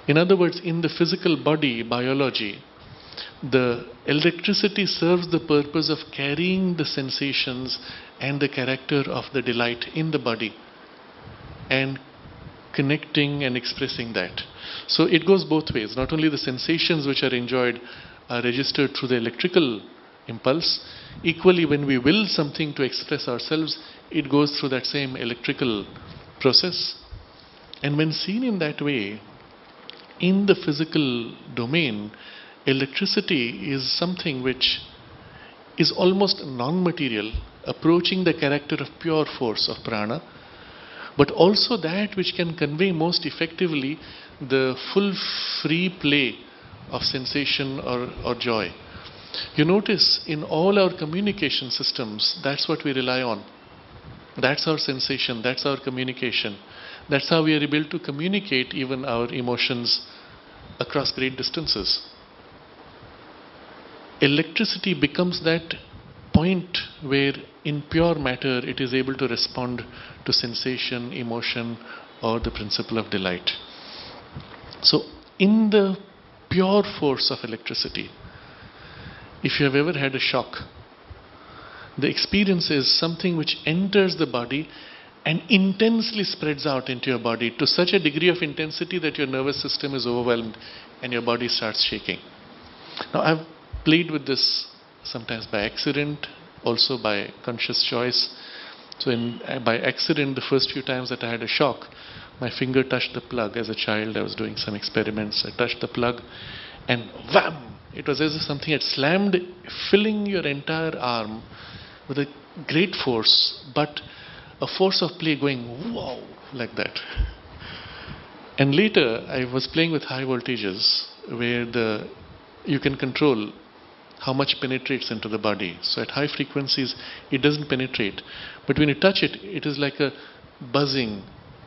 In other words, in the physical body, biology, the electricity serves the purpose of carrying the sensations and the character of the delight in the body and connecting and expressing that. So it goes both ways. Not only the sensations which are enjoyed are registered through the electrical impulse, equally when we will something to express ourselves, it goes through that same electrical process. And when seen in that way, in the physical domain, electricity is something which is almost non-material, approaching the character of pure force of prana, but also that which can convey most effectively the full free play of sensation or joy. You notice in all our communication systems, that's what we rely on. That's our sensation, that's our communication. That's how we are able to communicate even our emotions across great distances. Electricity becomes that point where in pure matter it is able to respond to sensation, emotion, or the principle of delight. So in the pure force of electricity, if you have ever had a shock, the experience is something which enters the body and intensely spreads out into your body to such a degree of intensity that your nervous system is overwhelmed and your body starts shaking. Now I've played with this sometimes by accident, also by conscious choice. So by accident, the first few times that I had a shock, my finger touched the plug. As a child, I was doing some experiments. I touched the plug and wham! It was as if something had slammed, filling your entire arm with a great force, but a force of play going wow, like that. And later, I was playing with high voltages where you can control how much penetrates into the body. So at high frequencies, it doesn't penetrate. But when you touch it, it is like a buzzing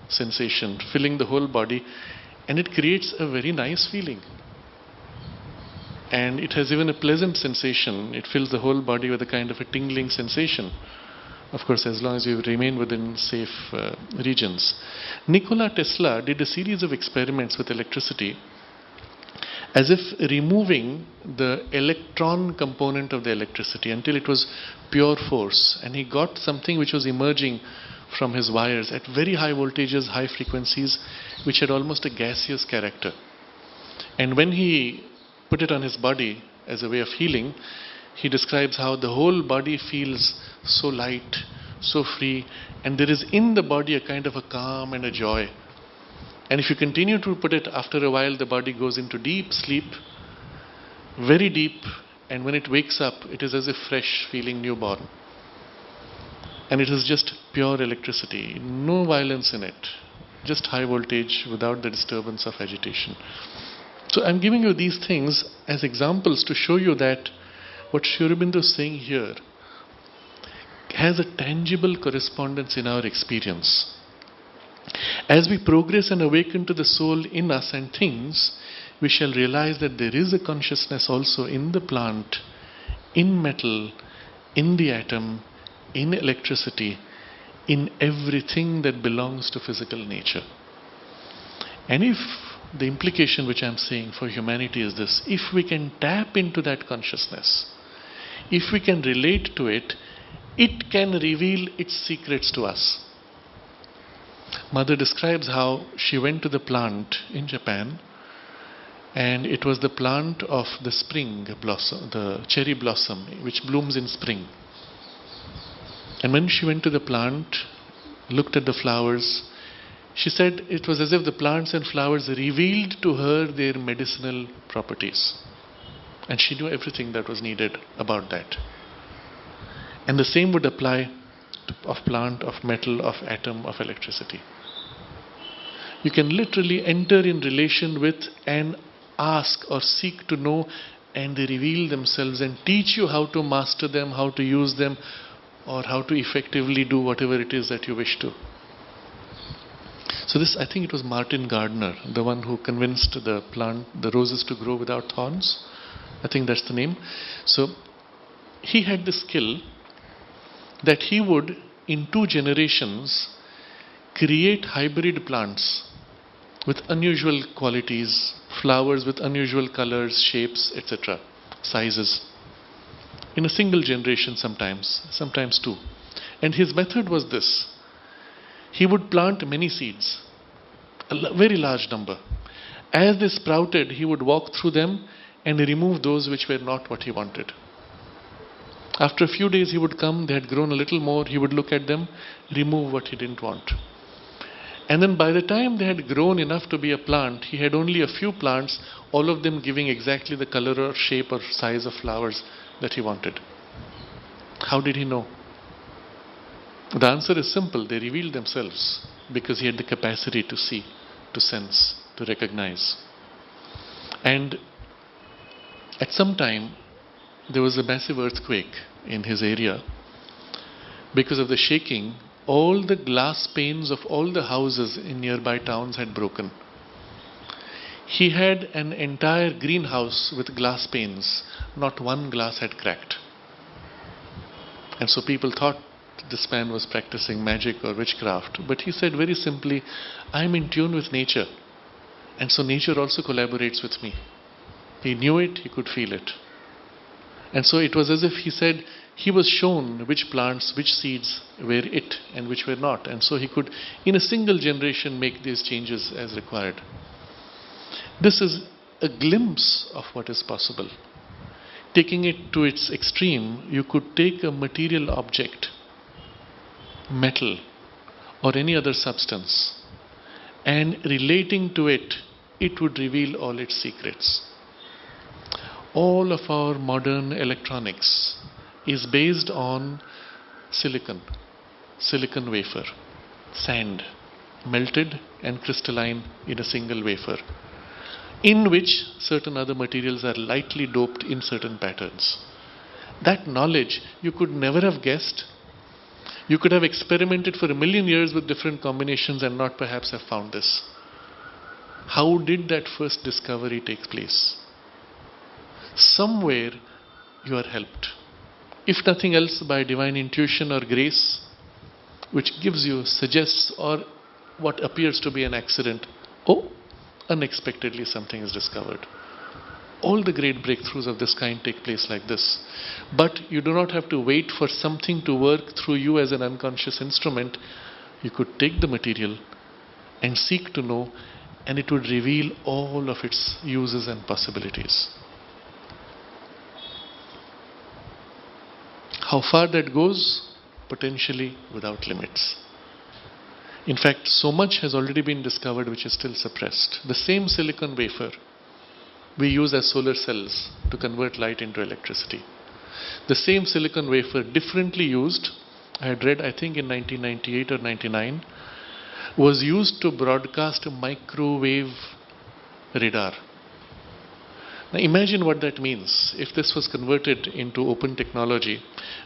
sensation filling the whole body, and it creates a very nice feeling. And it has even a pleasant sensation. It fills the whole body with a kind of a tingling sensation. Of course, as long as you remain within safe regions. Nikola Tesla did a series of experiments with electricity as if removing the electron component of the electricity until it was pure force. And he got something which was emerging from his wires at very high voltages, high frequencies, which had almost a gaseous character. And when he put it on his body as a way of healing, he describes how the whole body feels so light, so free, and there is in the body a kind of a calm and a joy. And if you continue to put it, after a while the body goes into deep sleep, very deep, and when it wakes up, it is as if fresh, feeling newborn. And it is just pure electricity, no violence in it, just high voltage without the disturbance of agitation. So I'm giving you these things as examples to show you that what Sri Aurobindo is saying here has a tangible correspondence in our experience. As we progress and awaken to the soul in us and things, we shall realize that there is a consciousness also in the plant, in metal, in the atom, in electricity, in everything that belongs to physical nature. And if the implication which I am saying for humanity is this, if we can tap into that consciousness, if we can relate to it, it can reveal its secrets to us. Mother describes how she went to the plant in Japan, and it was the plant of the spring blossom, the cherry blossom, which blooms in spring. And when she went to the plant, looked at the flowers, she said it was as if the plants and flowers revealed to her their medicinal properties. And she knew everything that was needed about that. And the same would apply of plant, of metal, of atom, of electricity. You can literally enter in relation with and ask or seek to know, and they reveal themselves and teach you how to master them, how to use them, or how to effectively do whatever it is that you wish to. So this, I think it was Martin Gardner, the one who convinced the plant, the roses to grow without thorns. I think that's the name. So he had the skill that he would, in 2 generations, create hybrid plants with unusual qualities, flowers with unusual colors, shapes, etc., sizes. In a single generation sometimes 2. And his method was this. He would plant many seeds, a very large number. As they sprouted, he would walk through them and remove those which were not what he wanted. After a few days he would come, they had grown a little more, he would look at them, remove what he didn't want. And then by the time they had grown enough to be a plant, he had only a few plants, all of them giving exactly the color or shape or size of flowers that he wanted. How did he know? The answer is simple. They revealed themselves because he had the capacity to see, to sense, to recognize. And at some time, there was a massive earthquake in his area. Because of the shaking, all the glass panes of all the houses in nearby towns had broken. He had an entire greenhouse with glass panes. Not one glass had cracked. And so people thought this man was practicing magic or witchcraft. But he said very simply, I'm in tune with nature. And so nature also collaborates with me. He knew it, he could feel it. And so it was as if he said he was shown which plants, which seeds were it and which were not. And so he could, in a single generation, make these changes as required. This is a glimpse of what is possible. Taking it to its extreme, you could take a material object, metal, or any other substance, and relating to it, it would reveal all its secrets. All of our modern electronics is based on silicon wafer, sand, melted and crystalline in a single wafer, in which certain other materials are lightly doped in certain patterns. That knowledge you could never have guessed. You could have experimented for 1,000,000 years with different combinations and not perhaps have found this. How did that first discovery take place? Somewhere you are helped. If nothing else, by divine intuition or grace, which gives you, suggests, or what appears to be an accident. Oh, unexpectedly something is discovered. All the great breakthroughs of this kind take place like this. But you do not have to wait for something to work through you as an unconscious instrument. You could take the material and seek to know, and it would reveal all of its uses and possibilities. How far that goes, potentially without limits. In fact, so much has already been discovered which is still suppressed. The same silicon wafer we use as solar cells to convert light into electricity. The same silicon wafer, differently used, I had read, I think in 1998 or 99, was used to broadcast a microwave radar. Now imagine what that means. If this was converted into open technology,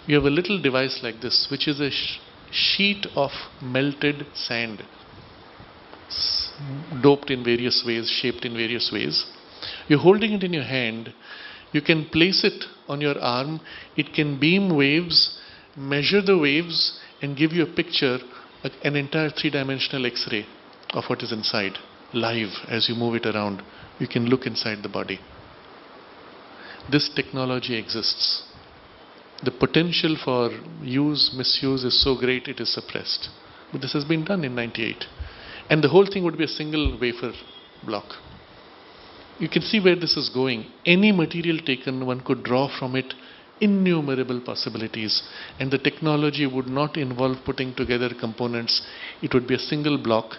you have a little device like this, which is a sheet of melted sand, doped in various ways, shaped in various ways. You're holding it in your hand. You can place it on your arm. It can beam waves, measure the waves, and give you a picture, an entire three-dimensional X-ray of what is inside, live as you move it around. You can look inside the body. This technology exists. The potential for use, misuse is so great it is suppressed. But this has been done in 98. And the whole thing would be a single wafer block. You can see where this is going. Any material taken, one could draw from it innumerable possibilities. And the technology would not involve putting together components. It would be a single block,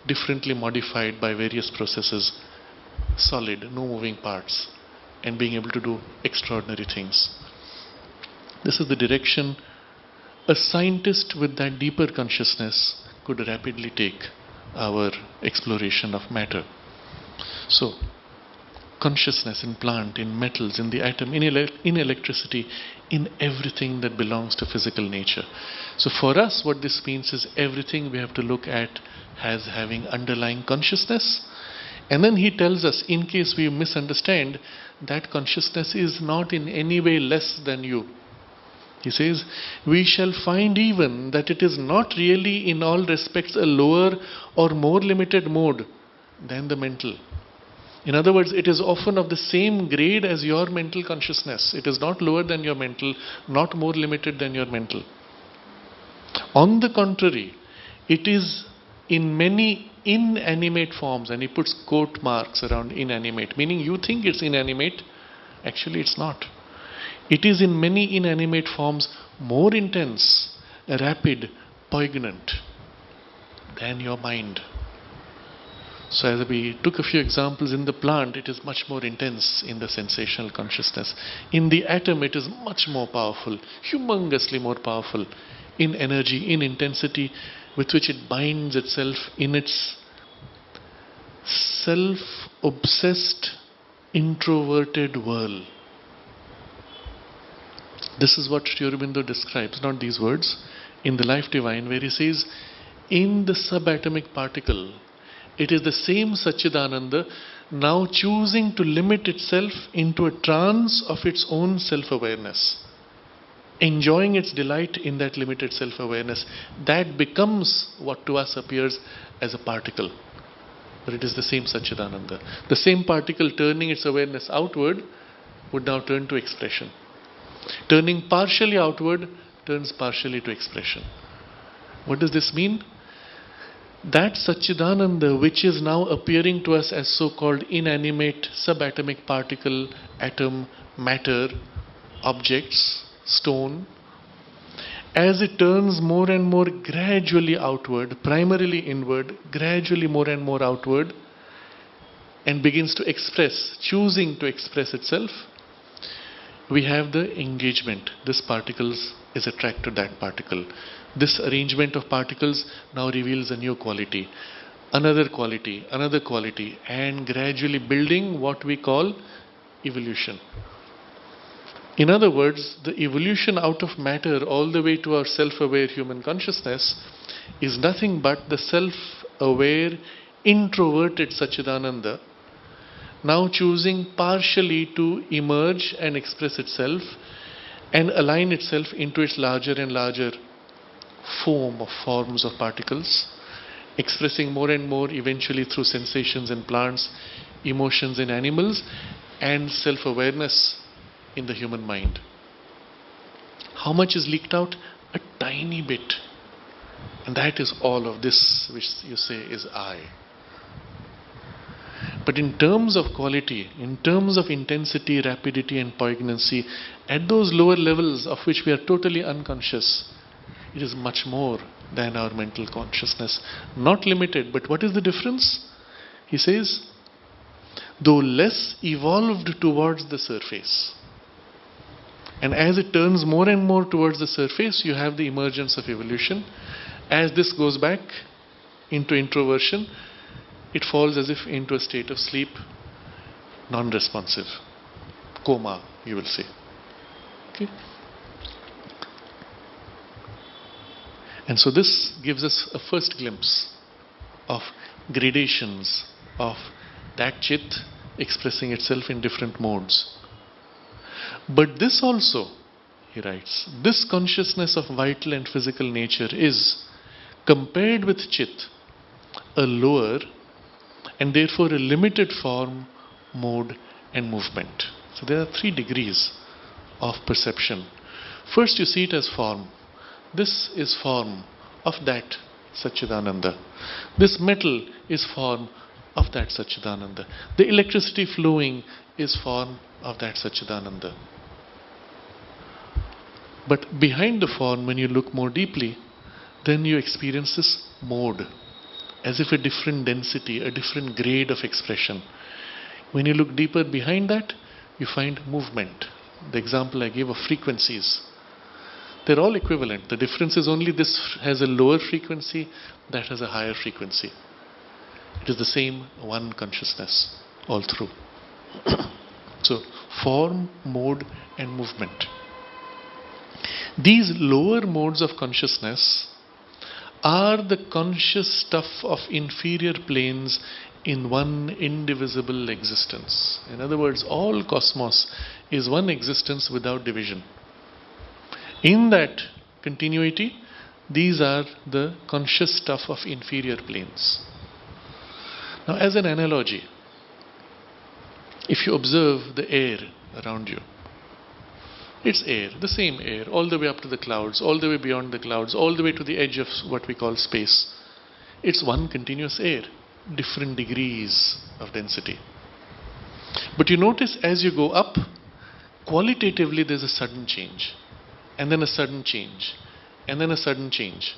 differently modified by various processes. Solid, no moving parts, and being able to do extraordinary things. This is the direction a scientist with that deeper consciousness could rapidly take our exploration of matter. So, consciousness in plant, in metals, in the atom, in electricity, in everything that belongs to physical nature. So for us, what this means is everything we have to look at as having underlying consciousness. And then he tells us, in case we misunderstand, that consciousness is not in any way less than you. He says, we shall find even that it is not really in all respects a lower or more limited mode than the mental. In other words, it is often of the same grade as your mental consciousness. It is not lower than your mental, not more limited than your mental. On the contrary, it is in many inanimate forms, and he puts quote marks around inanimate, meaning you think it's inanimate, actually it's not. It is in many inanimate forms more intense, rapid, poignant than your mind. So as we took a few examples, in the plant it is much more intense in the sensational consciousness. In the atom it is much more powerful, humongously more powerful in energy, in intensity with which it binds itself in its self-obsessed, introverted whirl. This is what Sri Aurobindo describes, not these words, in the Life Divine, where he says, in the subatomic particle, it is the same Satchidananda now choosing to limit itself into a trance of its own self-awareness, enjoying its delight in that limited self-awareness. That becomes what to us appears as a particle. But it is the same Satchidananda. The same particle turning its awareness outward would now turn to expression. Turning partially outward turns partially to expression. What does this mean? That Satchidananda, which is now appearing to us as so-called inanimate subatomic particle, atom, matter, objects, stone, as it turns more and more gradually outward, primarily inward, gradually more and more outward, and begins to express, choosing to express itself, we have the engagement. This particle is attracted to that particle. This arrangement of particles now reveals a new quality, another quality, and gradually building what we call evolution. In other words, the evolution out of matter all the way to our self-aware human consciousness is nothing but the self-aware, introverted Satchidananda now choosing partially to emerge and express itself and align itself into its larger and larger forms of particles, expressing more and more eventually through sensations in plants, emotions in animals, and self-awareness in the human mind. How much is leaked out? A tiny bit. And that is all of this which you say is I. But in terms of quality, in terms of intensity, rapidity and poignancy, at those lower levels of which we are totally unconscious, It is much more than our mental consciousness. Not limited, but what is the difference? He says, though less evolved towards the surface. And as it turns more and more towards the surface, you have the emergence of evolution. As this goes back into introversion, it falls as if into a state of sleep, non-responsive, coma, you will say. Okay? And so this gives us a first glimpse of gradations of that chit expressing itself in different modes. But this also, he writes, this consciousness of vital and physical nature is, compared with chit, a lower and therefore a limited form, mode and movement. So there are 3 degrees of perception. First you see it as form. This is form of that Satchidananda. This metal is form of that Satchidananda. The electricity flowing is form of that Satchidananda. But behind the form, when you look more deeply, then you experience this mode, as if a different density, a different grade of expression. When you look deeper behind that, you find movement. The example I gave of frequencies, they're all equivalent. The difference is only this has a lower frequency, that has a higher frequency. It is the same one consciousness all through. So, form, mode and movement. These lower modes of consciousness are the conscious stuff of inferior planes in one indivisible existence. In other words, all cosmos is one existence without division. In that continuity, these are the conscious stuff of inferior planes. Now, as an analogy, if you observe the air around you, it's air, the same air, all the way up to the clouds, all the way beyond the clouds, all the way to the edge of what we call space. It's one continuous air, different degrees of density. But you notice as you go up, qualitatively there's a sudden change, and then a sudden change, and then a sudden change.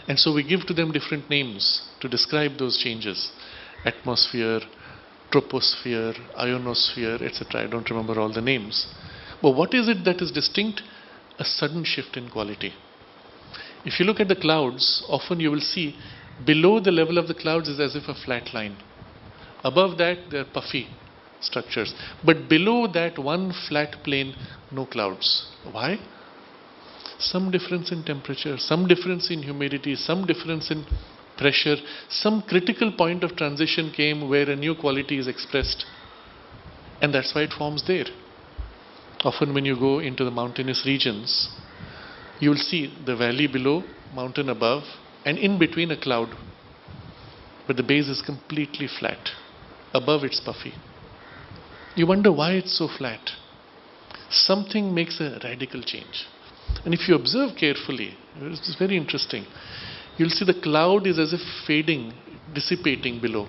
And so we give to them different names to describe those changes. Atmosphere, troposphere, ionosphere, etc. I don't remember all the names. But what is it that is distinct? A sudden shift in quality. If you look at the clouds, often you will see below the level of the clouds is as if a flat line. Above that, there are puffy structures. But below that one flat plane, no clouds. Why? Some difference in temperature, some difference in humidity, some difference in pressure, some critical point of transition came where a new quality is expressed. And that's why it forms there. Often when you go into the mountainous regions, you will see the valley below, mountain above, and in between a cloud. But the base is completely flat. Above it's puffy. You wonder why it's so flat. Something makes a radical change. And if you observe carefully, it's very interesting. You'll see the cloud is as if fading, dissipating below.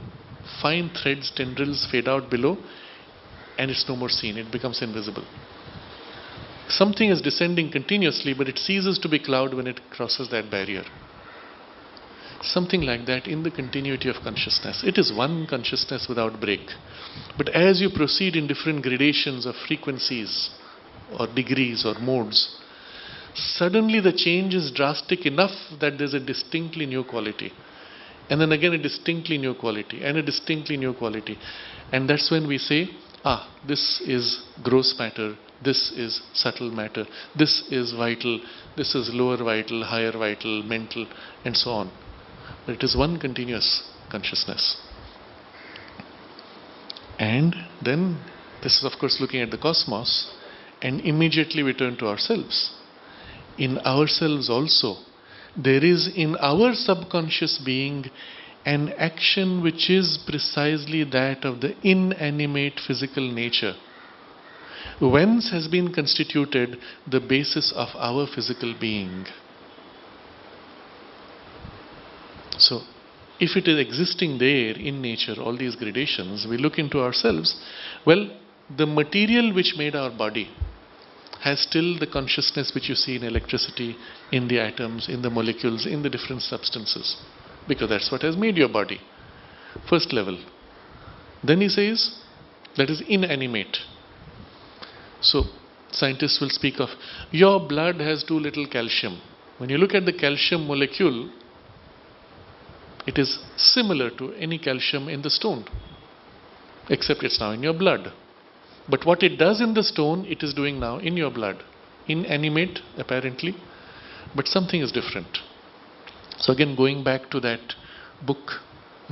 Fine threads, tendrils fade out below, and it's no more seen. It becomes invisible. Something is descending continuously, but it ceases to be cloud when it crosses that barrier. Something like that in the continuity of consciousness. It is one consciousness without break. But as you proceed in different gradations of frequencies or degrees or modes, suddenly the change is drastic enough that there's a distinctly new quality. And then again a distinctly new quality and a distinctly new quality. And that's when we say, this is gross matter, this is subtle matter, this is vital, this is lower vital, higher vital, mental, and so on. But it is one continuous consciousness. And then, this is of course looking at the cosmos, and immediately we turn to ourselves. In ourselves also, there is in our subconscious being an action which is precisely that of the inanimate physical nature, whence has been constituted the basis of our physical being. So, if it is existing there in nature, all these gradations, we look into ourselves, well, the material which made our body has still the consciousness which you see in electricity, in the atoms, in the molecules, in the different substances. Because that's what has made your body. First level. Then he says, that is inanimate. So, scientists will speak of, your blood has too little calcium. When you look at the calcium molecule, it is similar to any calcium in the stone, except it's now in your blood. But what it does in the stone, it is doing now in your blood. Inanimate, apparently, but something is different. So again, going back to that book,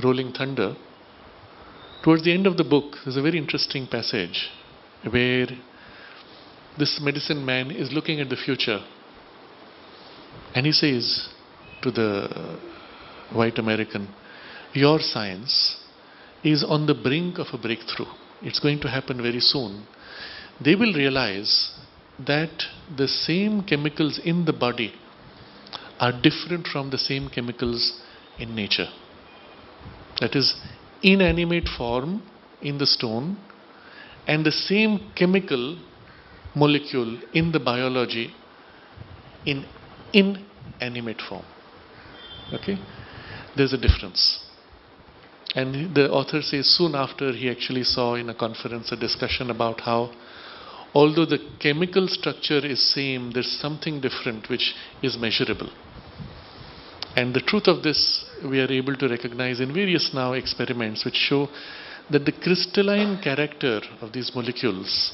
Rolling Thunder, towards the end of the book, there's a very interesting passage where this medicine man is looking at the future, and he says to the white American, your science is on the brink of a breakthrough. It's going to happen very soon. They will realize that the same chemicals in the body are different from the same chemicals in nature. That is, inanimate form in the stone and the same chemical molecule in the biology in inanimate form. Okay? There's a difference. And the author says soon after he actually saw in a conference a discussion about how although the chemical structure is same, there's something different which is measurable. And the truth of this we are able to recognize in various now experiments which show that the crystalline character of these molecules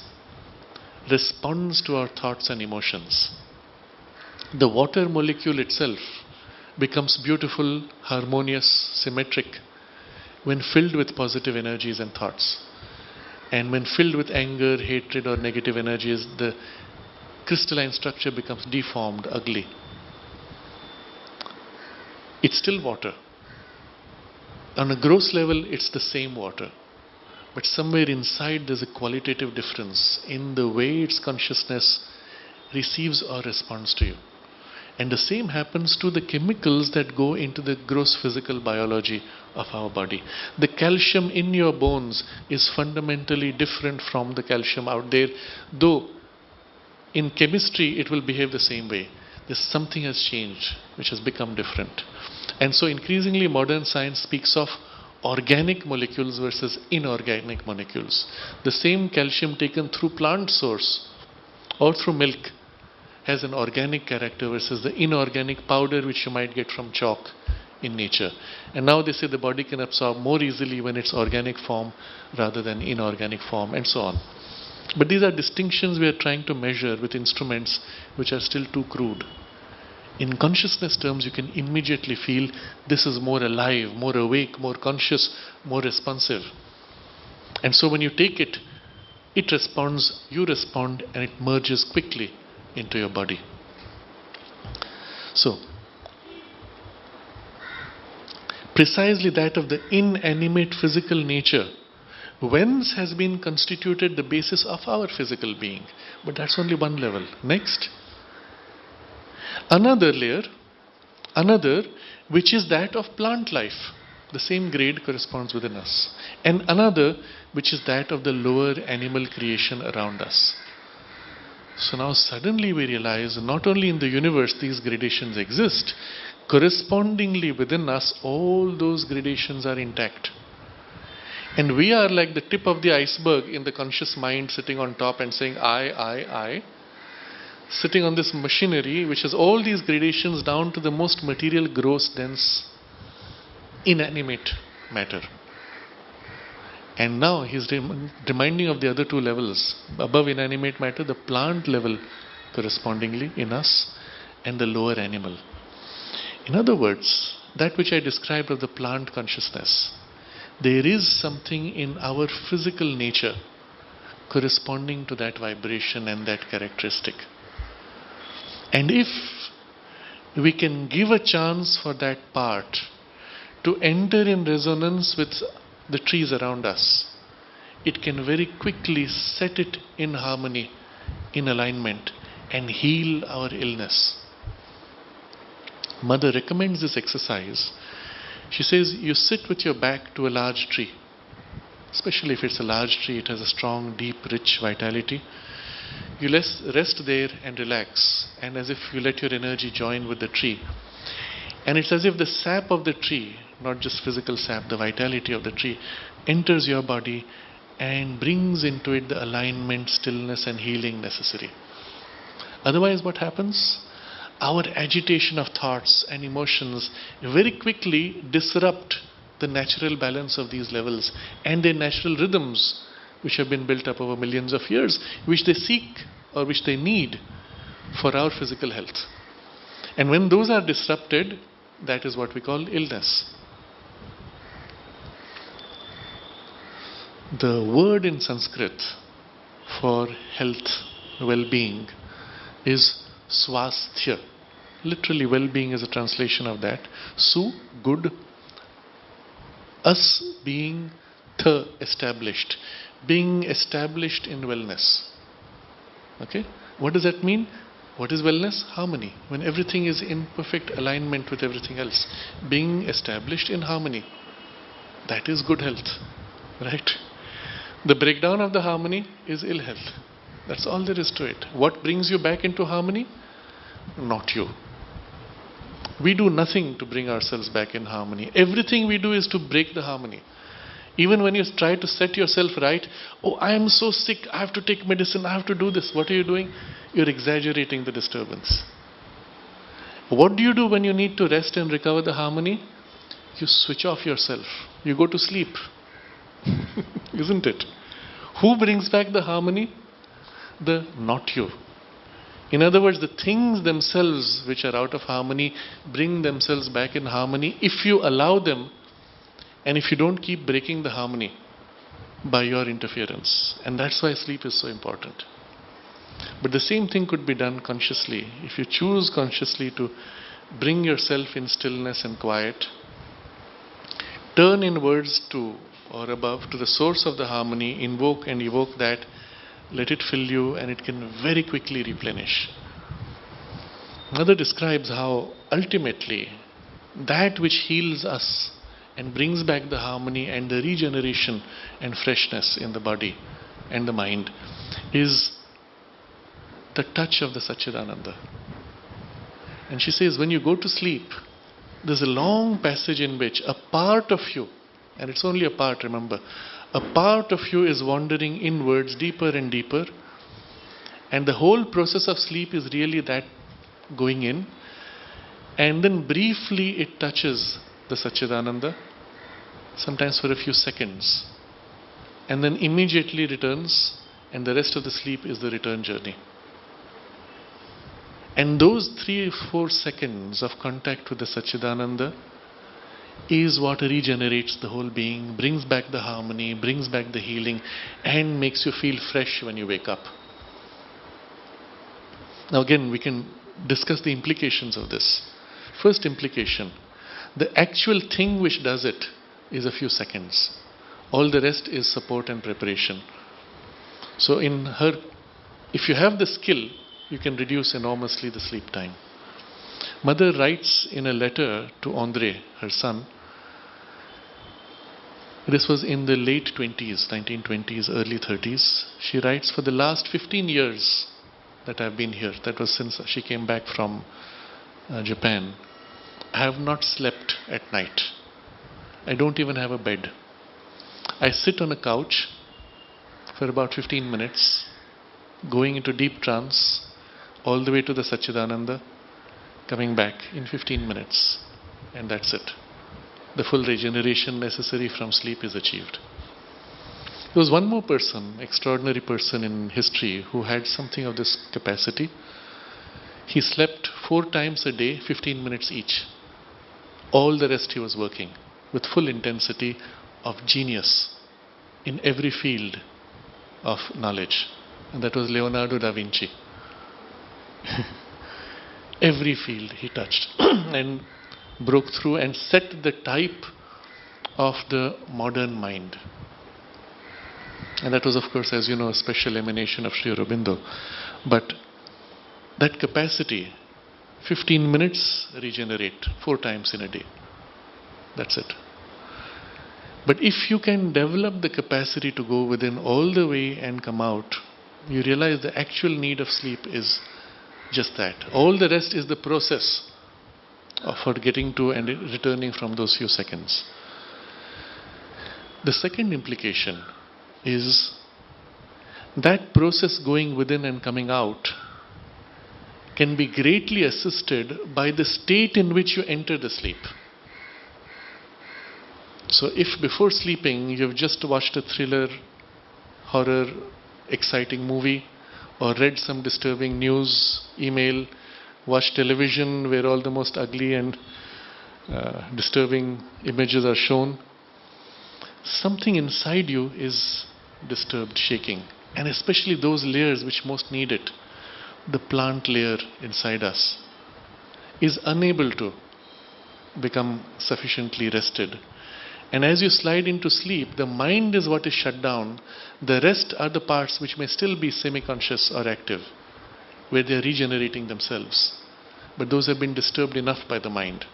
responds to our thoughts and emotions. The water molecule itself becomes beautiful, harmonious, symmetric when filled with positive energies and thoughts. And when filled with anger, hatred or negative energies, the crystalline structure becomes deformed, ugly. It's still water. On a gross level, it's the same water. But somewhere inside there's a qualitative difference in the way its consciousness receives or responds to you. And the same happens to the chemicals that go into the gross physical biology of our body. The calcium in your bones is fundamentally different from the calcium out there, though in chemistry it will behave the same way. There's something has changed which has become different. And so increasingly modern science speaks of organic molecules versus inorganic molecules. The same calcium taken through plant source or through milk has an organic character versus the inorganic powder which you might get from chalk in nature. And now they say the body can absorb more easily when it's organic form rather than inorganic form, and so on. But these are distinctions we are trying to measure with instruments which are still too crude. In consciousness terms, you can immediately feel this is more alive, more awake, more conscious, more responsive. And so when you take it, it responds, you respond, and it merges quickly into your body. So, precisely that of the inanimate physical nature, whence has been constituted the basis of our physical being. But that's only one level. Next. Another layer, which is that of plant life. The same grade corresponds within us. And another, which is that of the lower animal creation around us. So now suddenly we realize not only in the universe these gradations exist, correspondingly within us all those gradations are intact. And we are like the tip of the iceberg in the conscious mind sitting on top and saying I, sitting on this machinery which has all these gradations down to the most material, gross, dense, inanimate matter. And now he's reminding of the other two levels. Above inanimate matter, the plant level correspondingly in us, and the lower animal. In other words, that which I described of the plant consciousness, there is something in our physical nature corresponding to that vibration and that characteristic. And if we can give a chance for that part to enter in resonance with the trees around us, it can very quickly set it in harmony, in alignment, and heal our illness. Mother recommends this exercise. She says you sit with your back to a large tree. Especially if it's a large tree, it has a strong, deep, rich vitality. You rest there and relax, and as if you let your energy join with the tree. And it's as if the sap of the tree, not just physical sap, the vitality of the tree, enters your body and brings into it the alignment, stillness, and healing necessary. Otherwise, what happens? Our agitation of thoughts and emotions very quickly disrupt the natural balance of these levels and their natural rhythms, which have been built up over millions of years, which they seek or which they need for our physical health. And when those are disrupted, that is what we call illness. The word in Sanskrit for health, well-being, is swasthya. Literally, well-being is a translation of that. Su, good. Us being established. Being established in wellness. Okay? What does that mean? What is wellness? Harmony. When everything is in perfect alignment with everything else. Being established in harmony. That is good health. Right? The breakdown of the harmony is ill health. That's all there is to it. What brings you back into harmony? Not you. We do nothing to bring ourselves back in harmony. Everything we do is to break the harmony. Even when you try to set yourself right, oh, I am so sick, I have to take medicine, I have to do this. What are you doing? You're exaggerating the disturbance. What do you do when you need to rest and recover the harmony? You switch off yourself. You go to sleep. Isn't it? Who brings back the harmony? Not you. In other words, the things themselves which are out of harmony bring themselves back in harmony if you allow them and if you don't keep breaking the harmony by your interference. And that's why sleep is so important. But the same thing could be done consciously. If you choose consciously to bring yourself in stillness and quiet, turn inwards to or above to the source of the harmony, invoke and evoke that, let it fill you, and it can very quickly replenish. Mother describes how ultimately that which heals us and brings back the harmony and the regeneration and freshness in the body and the mind is the touch of the Satchidananda. And she says, when you go to sleep, there's a long passage in which a part of you, and it's only a part, remember, a part of you is wandering inwards deeper and deeper, and the whole process of sleep is really that going in, and then briefly it touches the Satchidananda, sometimes for a few seconds, and then immediately returns, and the rest of the sleep is the return journey. And those 3 or 4 seconds of contact with the Satchidananda is what regenerates the whole being, brings back the harmony, brings back the healing, and makes you feel fresh when you wake up. Now again, we can discuss the implications of this. First implication, the actual thing which does it is a few seconds. All the rest is support and preparation. So if you have the skill, you can reduce enormously the sleep time. Mother writes in a letter to Andre, her son. This was in the late 20s, 1920s, early 30s. She writes, for the last 15 years that I've been here, that was since she came back from Japan, I have not slept at night. I don't even have a bed. I sit on a couch for about 15 minutes, going into deep trance, all the way to the Satchidananda, coming back in 15 minutes, and that's it. The full regeneration necessary from sleep is achieved. There was one more person, extraordinary person in history, who had something of this capacity. He slept 4 times a day, 15 minutes each. All the rest he was working with full intensity of genius in every field of knowledge. And that was Leonardo da Vinci. Every field he touched and broke through and set the type of the modern mind. And that was, of course, as you know, a special emanation of Sri Aurobindo. But that capacity, 15 minutes regenerate 4 times in a day. That's it. But if you can develop the capacity to go within all the way and come out you realize the actual need of sleep is just that. All the rest is the process for getting to and returning from those few seconds. The second implication is that process going within and coming out can be greatly assisted by the state in which you enter the sleep. So if before sleeping you have just watched a thriller, horror, exciting movie, or read some disturbing news, email, watched television where all the most ugly and disturbing images are shown, something inside you is disturbed, shaking. And especially those layers which most need it, the plant layer inside us, is unable to become sufficiently rested. And as you slide into sleep, the mind is what is shut down. The rest are the parts which may still be semi-conscious or active, where they are regenerating themselves. But those have been disturbed enough by the mind.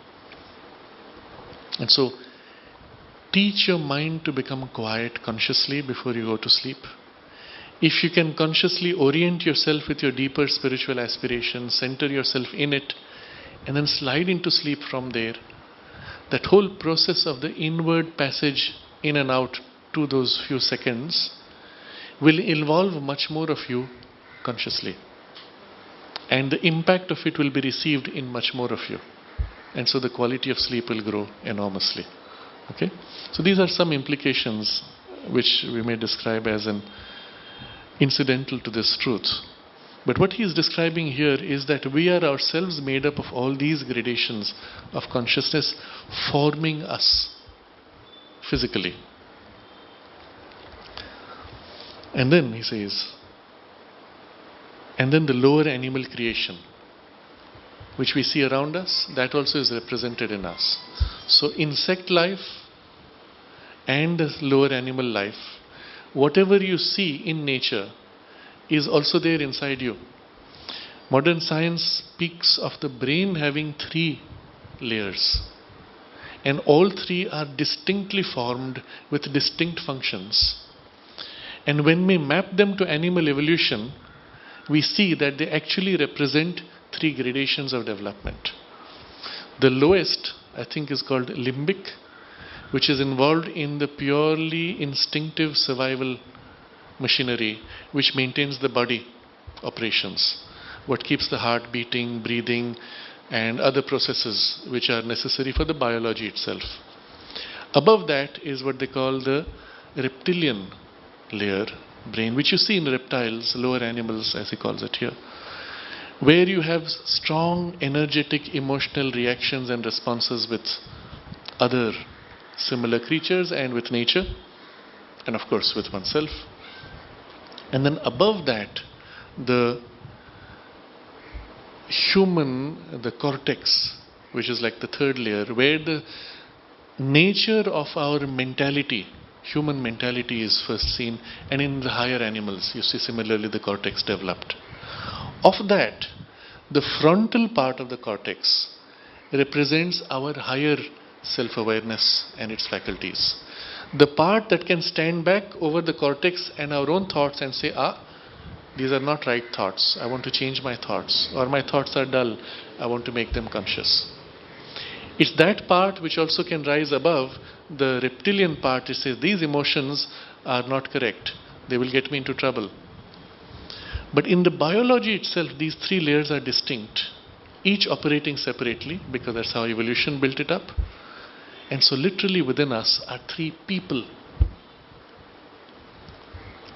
And so, teach your mind to become quiet consciously before you go to sleep. If you can consciously orient yourself with your deeper spiritual aspirations, center yourself in it, and then slide into sleep from there, that whole process of the inward passage in and out to those few seconds will involve much more of you consciously. And the impact of it will be received in much more of you. And so the quality of sleep will grow enormously. Okay? So these are some implications which we may describe as an incidental to this truth. But what he is describing here is that we are ourselves made up of all these gradations of consciousness forming us physically. And then he says, and then the lower animal creation, which we see around us, that also is represented in us. So insect life and the lower animal life, whatever you see in nature is also there inside you. Modern science speaks of the brain having 3 layers, and all 3 are distinctly formed with distinct functions. And when we map them to animal evolution, we see that they actually represent 3 gradations of development. The lowest, I think, is called limbic, which is involved in the purely instinctive survival machinery which maintains the body operations, what keeps the heart beating, breathing, and other processes which are necessary for the biology itself. Above that is what they call the reptilian layer brain, which you see in reptiles, lower animals as he calls it here, where you have strong energetic emotional reactions and responses with other similar creatures and with nature, and of course with oneself. And then above that, the human, the cortex, which is like the 3rd layer, where the nature of our mentality, human mentality, is first seen, and in the higher animals you see similarly the cortex developed. Of that, the frontal part of the cortex represents our higher self-awareness and its faculties. The part that can stand back over the cortex and our own thoughts and say, these are not right thoughts, I want to change my thoughts, or my thoughts are dull, I want to make them conscious. It's that part which also can rise above the reptilian part. It says, these emotions are not correct, they will get me into trouble. But in the biology itself, these 3 layers are distinct, each operating separately, because that's how evolution built it up. And so literally within us are 3 people,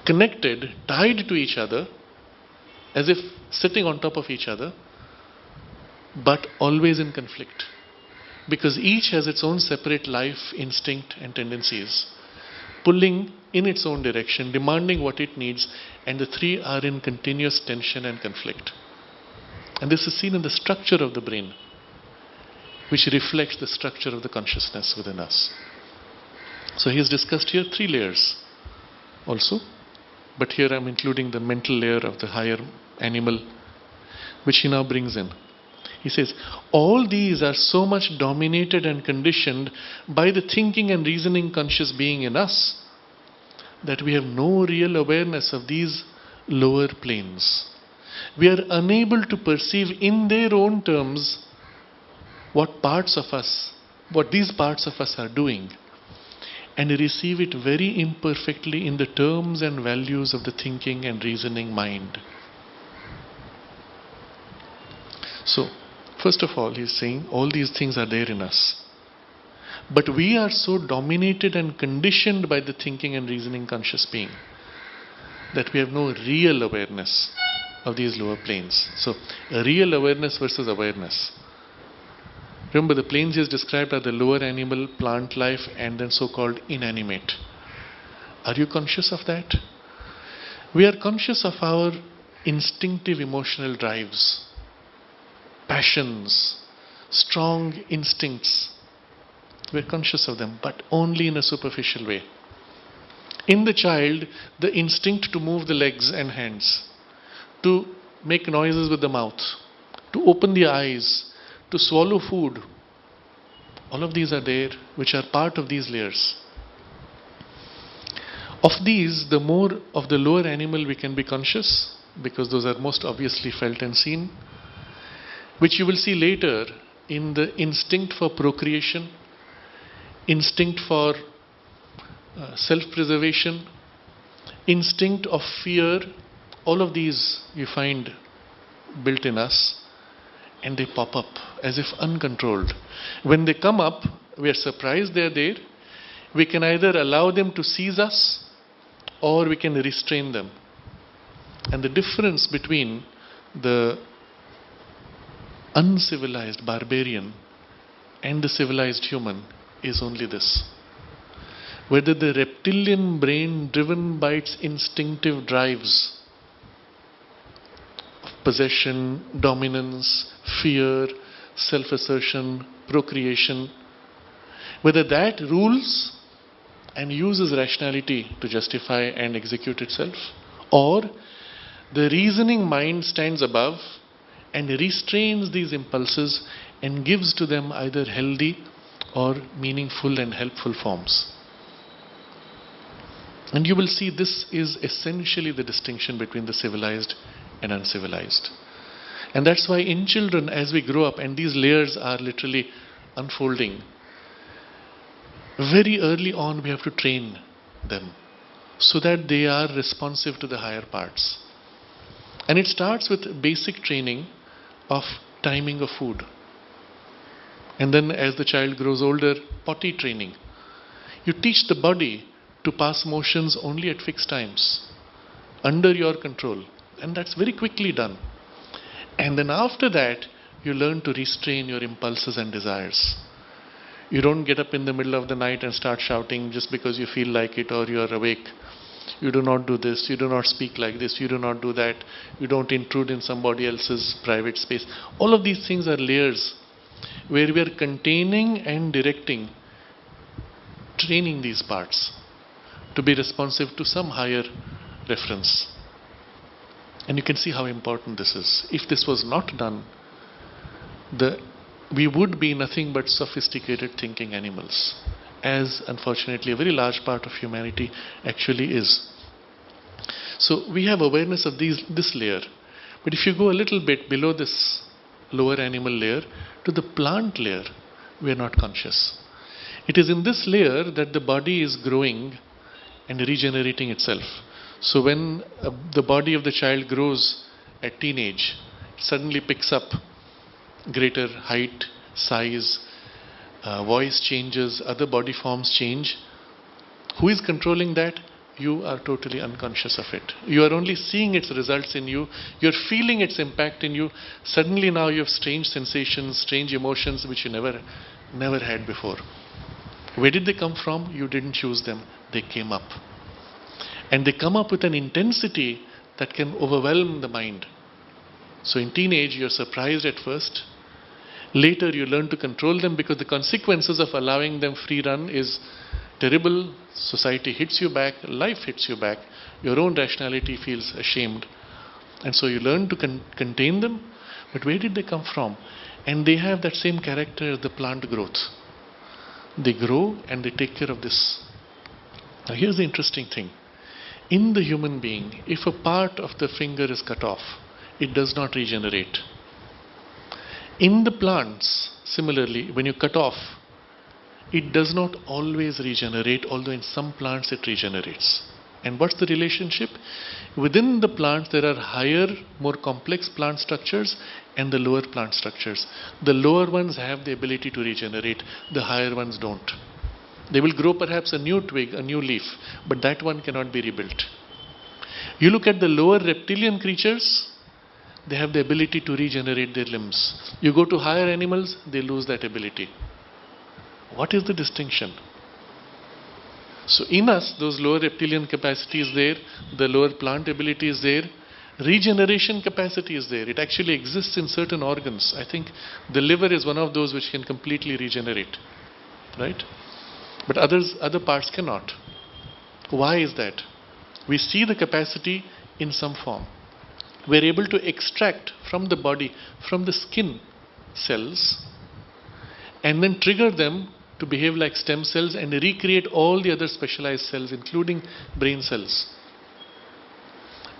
connected, tied to each other, as if sitting on top of each other, but always in conflict. Because each has its own separate life, instinct and tendencies, pulling in its own direction, demanding what it needs, and the 3 are in continuous tension and conflict. And this is seen in the structure of the brain, which reflects the structure of the consciousness within us. So he has discussed here 3 layers also, but here I am including the mental layer of the higher animal, which he now brings in. He says, all these are so much dominated and conditioned by the thinking and reasoning conscious being in us that we have no real awareness of these lower planes. We are unable to perceive in their own terms what these parts of us are doing, and receive it very imperfectly in the terms and values of the thinking and reasoning mind. So, first of all, he's saying all these things are there in us. But we are so dominated and conditioned by the thinking and reasoning conscious being that we have no real awareness of these lower planes. So, real awareness versus awareness. Remember, the planes he has described are the lower animal, plant life, and then so-called inanimate. Are you conscious of that? We are conscious of our instinctive emotional drives, passions, strong instincts. We're conscious of them, but only in a superficial way. In the child, the instinct to move the legs and hands, to make noises with the mouth, to open the eyes, to swallow food, all of these are there, which are part of these layers. Of these, the more of the lower animal we can be conscious, because those are most obviously felt and seen, which you will see later in the instinct for procreation, instinct for self-preservation, instinct of fear. All of these you find built in us, and they pop up as if uncontrolled. When they come up, we are surprised they are there. We can either allow them to seize us, or we can restrain them. And the difference between the uncivilized barbarian and the civilized human is only this: whether the reptilian brain, driven by its instinctive drives of possession, dominance, fear, self-assertion, procreation, whether that rules and uses rationality to justify and execute itself, or the reasoning mind stands above and restrains these impulses and gives to them either healthy or meaningful and helpful forms. And you will see this is essentially the distinction between the civilized and uncivilized. And that's why in children, as we grow up, and these layers are literally unfolding, very early on we have to train them so that they are responsive to the higher parts. And it starts with basic training of timing of food. And then as the child grows older, potty training. You teach the body to pass motions only at fixed times, under your control. And that's very quickly done. And then after that, you learn to restrain your impulses and desires. You don't get up in the middle of the night and start shouting just because you feel like it or you are awake. You do not do this, you do not speak like this, you do not do that, you don't intrude in somebody else's private space. All of these things are layers where we are containing and directing, training these parts to be responsive to some higher reference. And you can see how important this is. If this was not done, we would be nothing but sophisticated thinking animals, as unfortunately a very large part of humanity actually is. So we have awareness of this layer. But if you go a little bit below this lower animal layer to the plant layer, we are not conscious. It is in this layer that the body is growing and regenerating itself. So when the body of the child grows at teenage, it suddenly picks up greater height, size, voice changes, other body forms change. Who is controlling that? You are totally unconscious of it. You are only seeing its results in you. You're feeling its impact in you. Suddenly now you have strange sensations, strange emotions which you never had before. Where did they come from? You didn't choose them. They came up. And they come up with an intensity that can overwhelm the mind. So in teenage, you're surprised at first. Later, you learn to control them because the consequences of allowing them free run is terrible. Society hits you back, life hits you back. Your own rationality feels ashamed. And so you learn to contain them. But where did they come from? And they have that same character as the plant growth. They grow and they take care of this. Now here's the interesting thing. In the human being, if a part of the finger is cut off, it does not regenerate. In the plants, similarly, when you cut off, it does not always regenerate, although in some plants it regenerates. And what's the relationship? Within the plants there are higher, more complex plant structures and the lower plant structures. The lower ones have the ability to regenerate, the higher ones don't. They will grow perhaps a new twig, a new leaf, but that one cannot be rebuilt. You look at the lower reptilian creatures, they have the ability to regenerate their limbs. You go to higher animals, they lose that ability. What is the distinction? So in us, those lower reptilian capacity is there, the lower plant ability is there, regeneration capacity is there. It actually exists in certain organs. I think the liver is one of those which can completely regenerate, right? But other parts cannot. Why is that? We see the capacity in some form. We are able to extract from the body, from the skin cells, and then trigger them to behave like stem cells and recreate all the other specialized cells, including brain cells.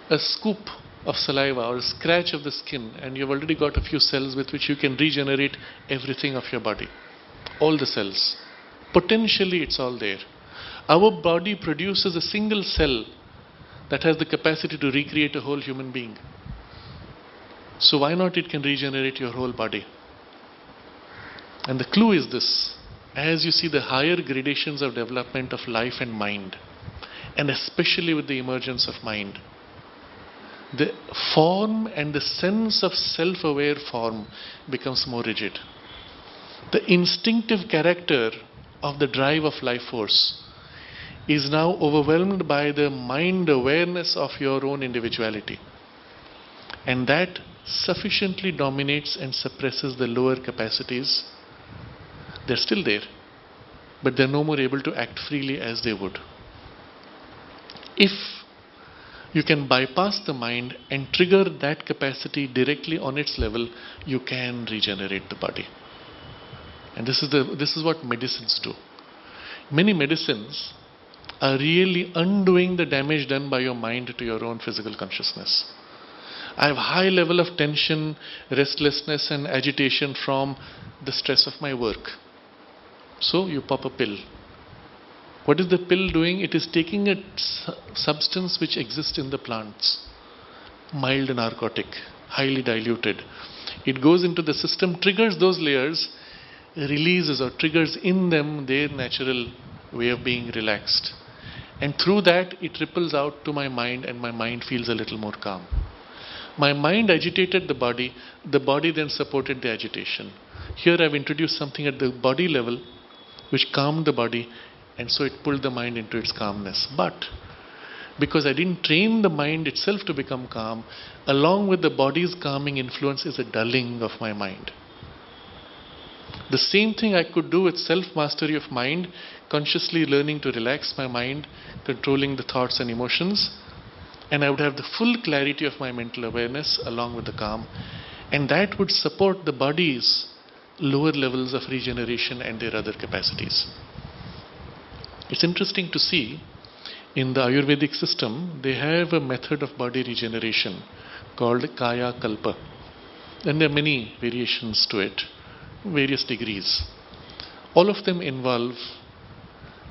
A scoop of saliva or a scratch of the skin, and you've already got a few cells with which you can regenerate everything of your body. All the cells. Potentially it's all there. Our body produces a single cell that has the capacity to recreate a whole human being. So why not it can regenerate your whole body? And the clue is this. As you see the higher gradations of development of life and mind, and especially with the emergence of mind, the form and the sense of self-aware form becomes more rigid. The instinctive character of the drive of life force is now overwhelmed by the mind awareness of your own individuality. And that sufficiently dominates and suppresses the lower capacities. They're still there, but they're no more able to act freely as they would. If you can bypass the mind and trigger that capacity directly on its level, you can regenerate the body. And this is what medicines do. Many medicines are really undoing the damage done by your mind to your own physical consciousness. I have high level of tension, restlessness and agitation from the stress of my work. So you pop a pill. What is the pill doing? It is taking a substance which exists in the plants, mild narcotic, highly diluted. It goes into the system, triggers those layers, releases or triggers in them their natural way of being relaxed. And through that it ripples out to my mind, and my mind feels a little more calm. My mind agitated the body then supported the agitation. Here I've introduced something at the body level which calmed the body, and so it pulled the mind into its calmness. But because I didn't train the mind itself to become calm, along with the body's calming influence is a dulling of my mind. The same thing I could do with self-mastery of mind, consciously learning to relax my mind, controlling the thoughts and emotions, and I would have the full clarity of my mental awareness along with the calm, and that would support the body's lower levels of regeneration and their other capacities. It's interesting to see in the Ayurvedic system, they have a method of body regeneration called Kaya Kalpa. And there are many variations to it, various degrees. All of them involve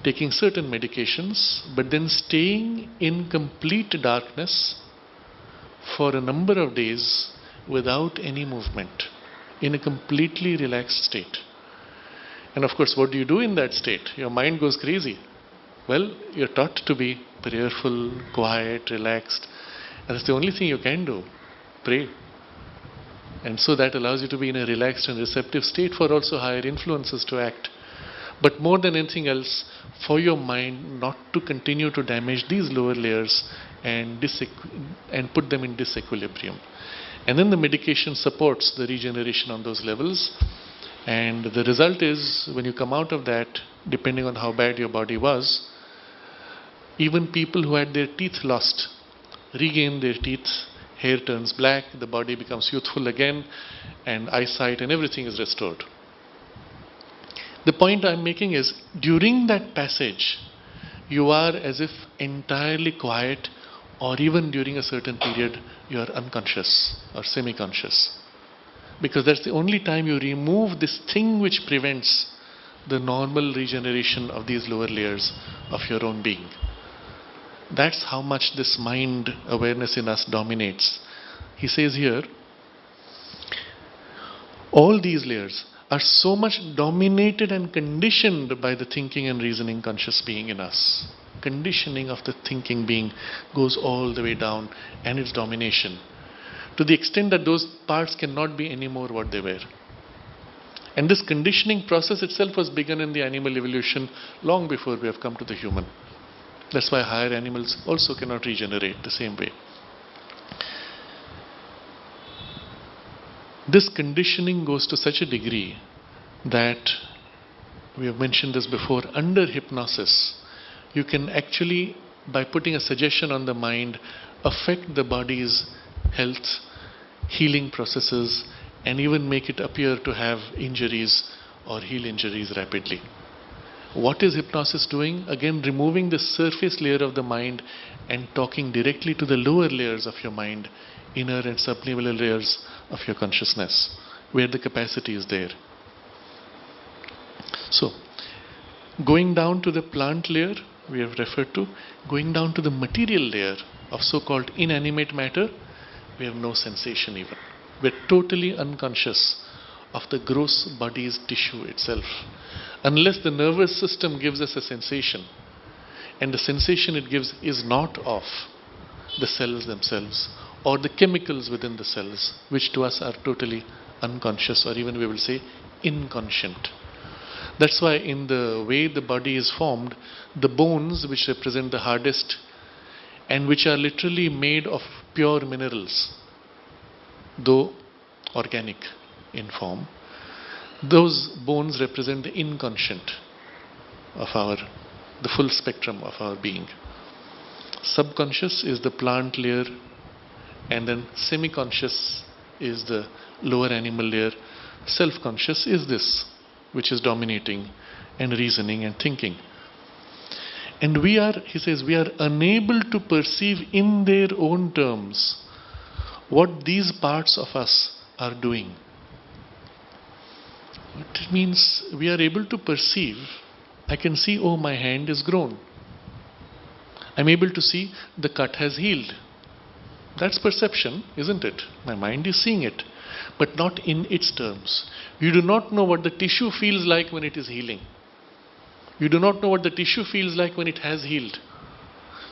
taking certain medications, but then staying in complete darkness for a number of days without any movement, in a completely relaxed state. And of course, what do you do in that state? Your mind goes crazy. Well, you're taught to be prayerful, quiet, relaxed. And that's the only thing you can do. Pray. And so that allows you to be in a relaxed and receptive state for also higher influences to act. But more than anything else, for your mind not to continue to damage these lower layers and put them in disequilibrium. And then the medication supports the regeneration on those levels. And the result is, when you come out of that, depending on how bad your body was, even people who had their teeth lost regain their teeth, hair turns black, the body becomes youthful again, and eyesight and everything is restored. The point I'm making is, during that passage, you are as if entirely quiet, or even during a certain period you are unconscious or semi-conscious. Because that's the only time you remove this thing which prevents the normal regeneration of these lower layers of your own being. That's how much this mind awareness in us dominates. He says here, all these layers are so much dominated and conditioned by the thinking and reasoning conscious being in us. Conditioning of the thinking being goes all the way down, and its domination, to the extent that those parts cannot be anymore what they were. And this conditioning process itself was begun in the animal evolution long before we have come to the human. That's why higher animals also cannot regenerate the same way. This conditioning goes to such a degree that, we have mentioned this before, under hypnosis, you can actually, by putting a suggestion on the mind, affect the body's health, healing processes, and even make it appear to have injuries or heal injuries rapidly. What is hypnosis doing? Again, removing the surface layer of the mind and talking directly to the lower layers of your mind, inner and subliminal layers of your consciousness, where the capacity is there. So, going down to the plant layer, we have referred to, going down to the material layer of so-called inanimate matter, we have no sensation even. We're totally unconscious of the gross body's tissue itself, unless the nervous system gives us a sensation, and the sensation it gives is not of the cells themselves or the chemicals within the cells, which to us are totally unconscious, or even we will say inconscient. That's why in the way the body is formed, the bones, which represent the hardest and which are literally made of pure minerals, though organic in form, those bones represent the inconscient of the full spectrum of our being. Subconscious is the plant layer, and then semi-conscious is the lower animal layer. Self-conscious is this, which is dominating and reasoning and thinking. And we are, he says, we are unable to perceive in their own terms what these parts of us are doing. It means we are able to perceive. I can see, oh, my hand is grown. I'm able to see the cut has healed. That's perception, isn't it? My mind is seeing it, but not in its terms. You do not know what the tissue feels like when it is healing. You do not know what the tissue feels like when it has healed.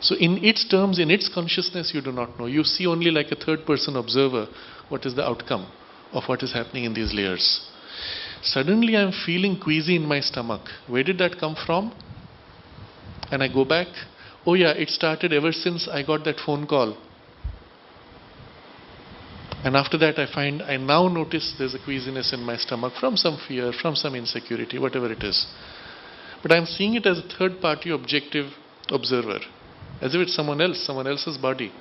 So in its terms, in its consciousness, you do not know. You see only like a third-person observer what is the outcome of what is happening in these layers. Suddenly I'm feeling queasy in my stomach. Where did that come from? And I go back. Oh yeah, it started ever since I got that phone call. And after that I now notice there's a queasiness in my stomach from some fear, from some insecurity, whatever it is. But I'm seeing it as a third-party objective observer, as if it's someone else's body.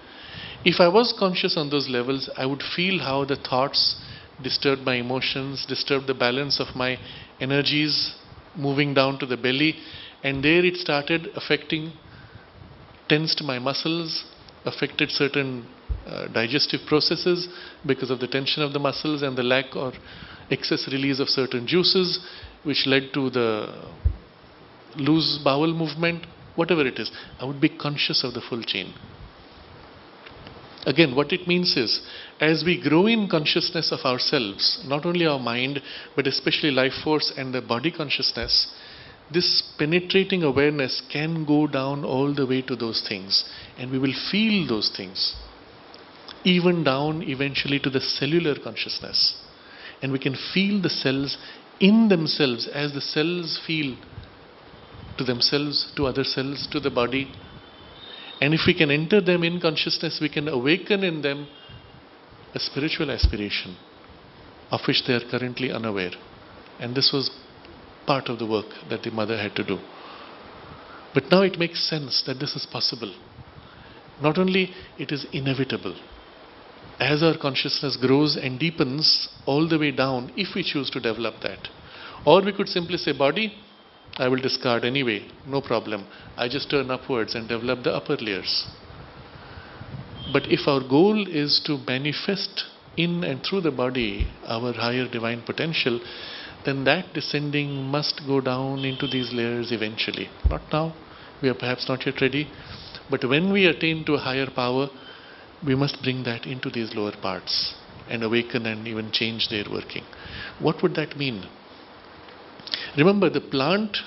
If I was conscious on those levels, I would feel how the thoughts disturb my emotions, disturb the balance of my energies, moving down to the belly, and there it started affecting, tensed my muscles, affected certain digestive processes because of the tension of the muscles and the lack or excess release of certain juices, which led to the loose bowel movement, whatever it is. I would be conscious of the full chain. Again, what it means is, as we grow in consciousness of ourselves, not only our mind, but especially life force and the body consciousness, this penetrating awareness can go down all the way to those things, and we will feel those things, even down eventually to the cellular consciousness. And we can feel the cells in themselves as the cells feel to themselves, to other cells, to the body. And if we can enter them in consciousness, we can awaken in them a spiritual aspiration of which they are currently unaware. And this was part of the work that the mother had to do. But now it makes sense that this is possible. Not only it is inevitable. As our consciousness grows and deepens all the way down, if we choose to develop that. Or we could simply say, body, I will discard anyway, no problem. I just turn upwards and develop the upper layers. But if our goal is to manifest in and through the body our higher divine potential, then that descending must go down into these layers eventually. Not now, we are perhaps not yet ready, but when we attain to a higher power, we must bring that into these lower parts and awaken and even change their working. What would that mean? Remember, the plant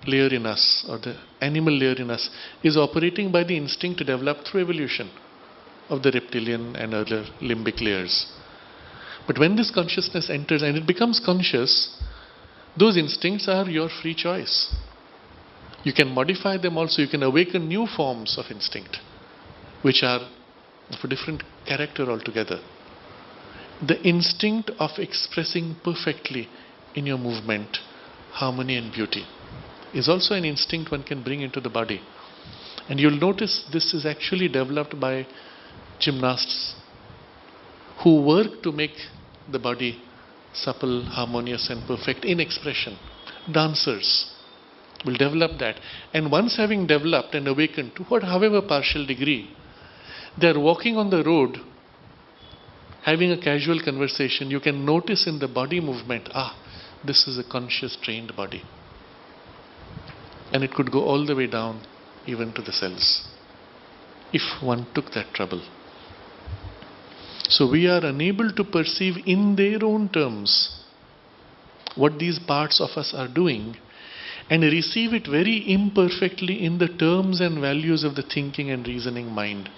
layer in us or the animal layer in us is operating by the instinct developed through evolution of the reptilian and other limbic layers. But when this consciousness enters and it becomes conscious, those instincts are your free choice. You can modify them also. You can awaken new forms of instinct, which are of a different character altogether. The instinct of expressing perfectly in your movement harmony and beauty is also an instinct one can bring into the body. And you'll notice this is actually developed by gymnasts who work to make the body supple, harmonious and perfect in expression. Dancers will develop that. And once having developed and awakened to however partial degree, they are walking on the road, having a casual conversation. You can notice in the body movement, this is a conscious trained body. And it could go all the way down even to the cells, if one took that trouble. So we are unable to perceive in their own terms what these parts of us are doing and receive it very imperfectly in the terms and values of the thinking and reasoning mind.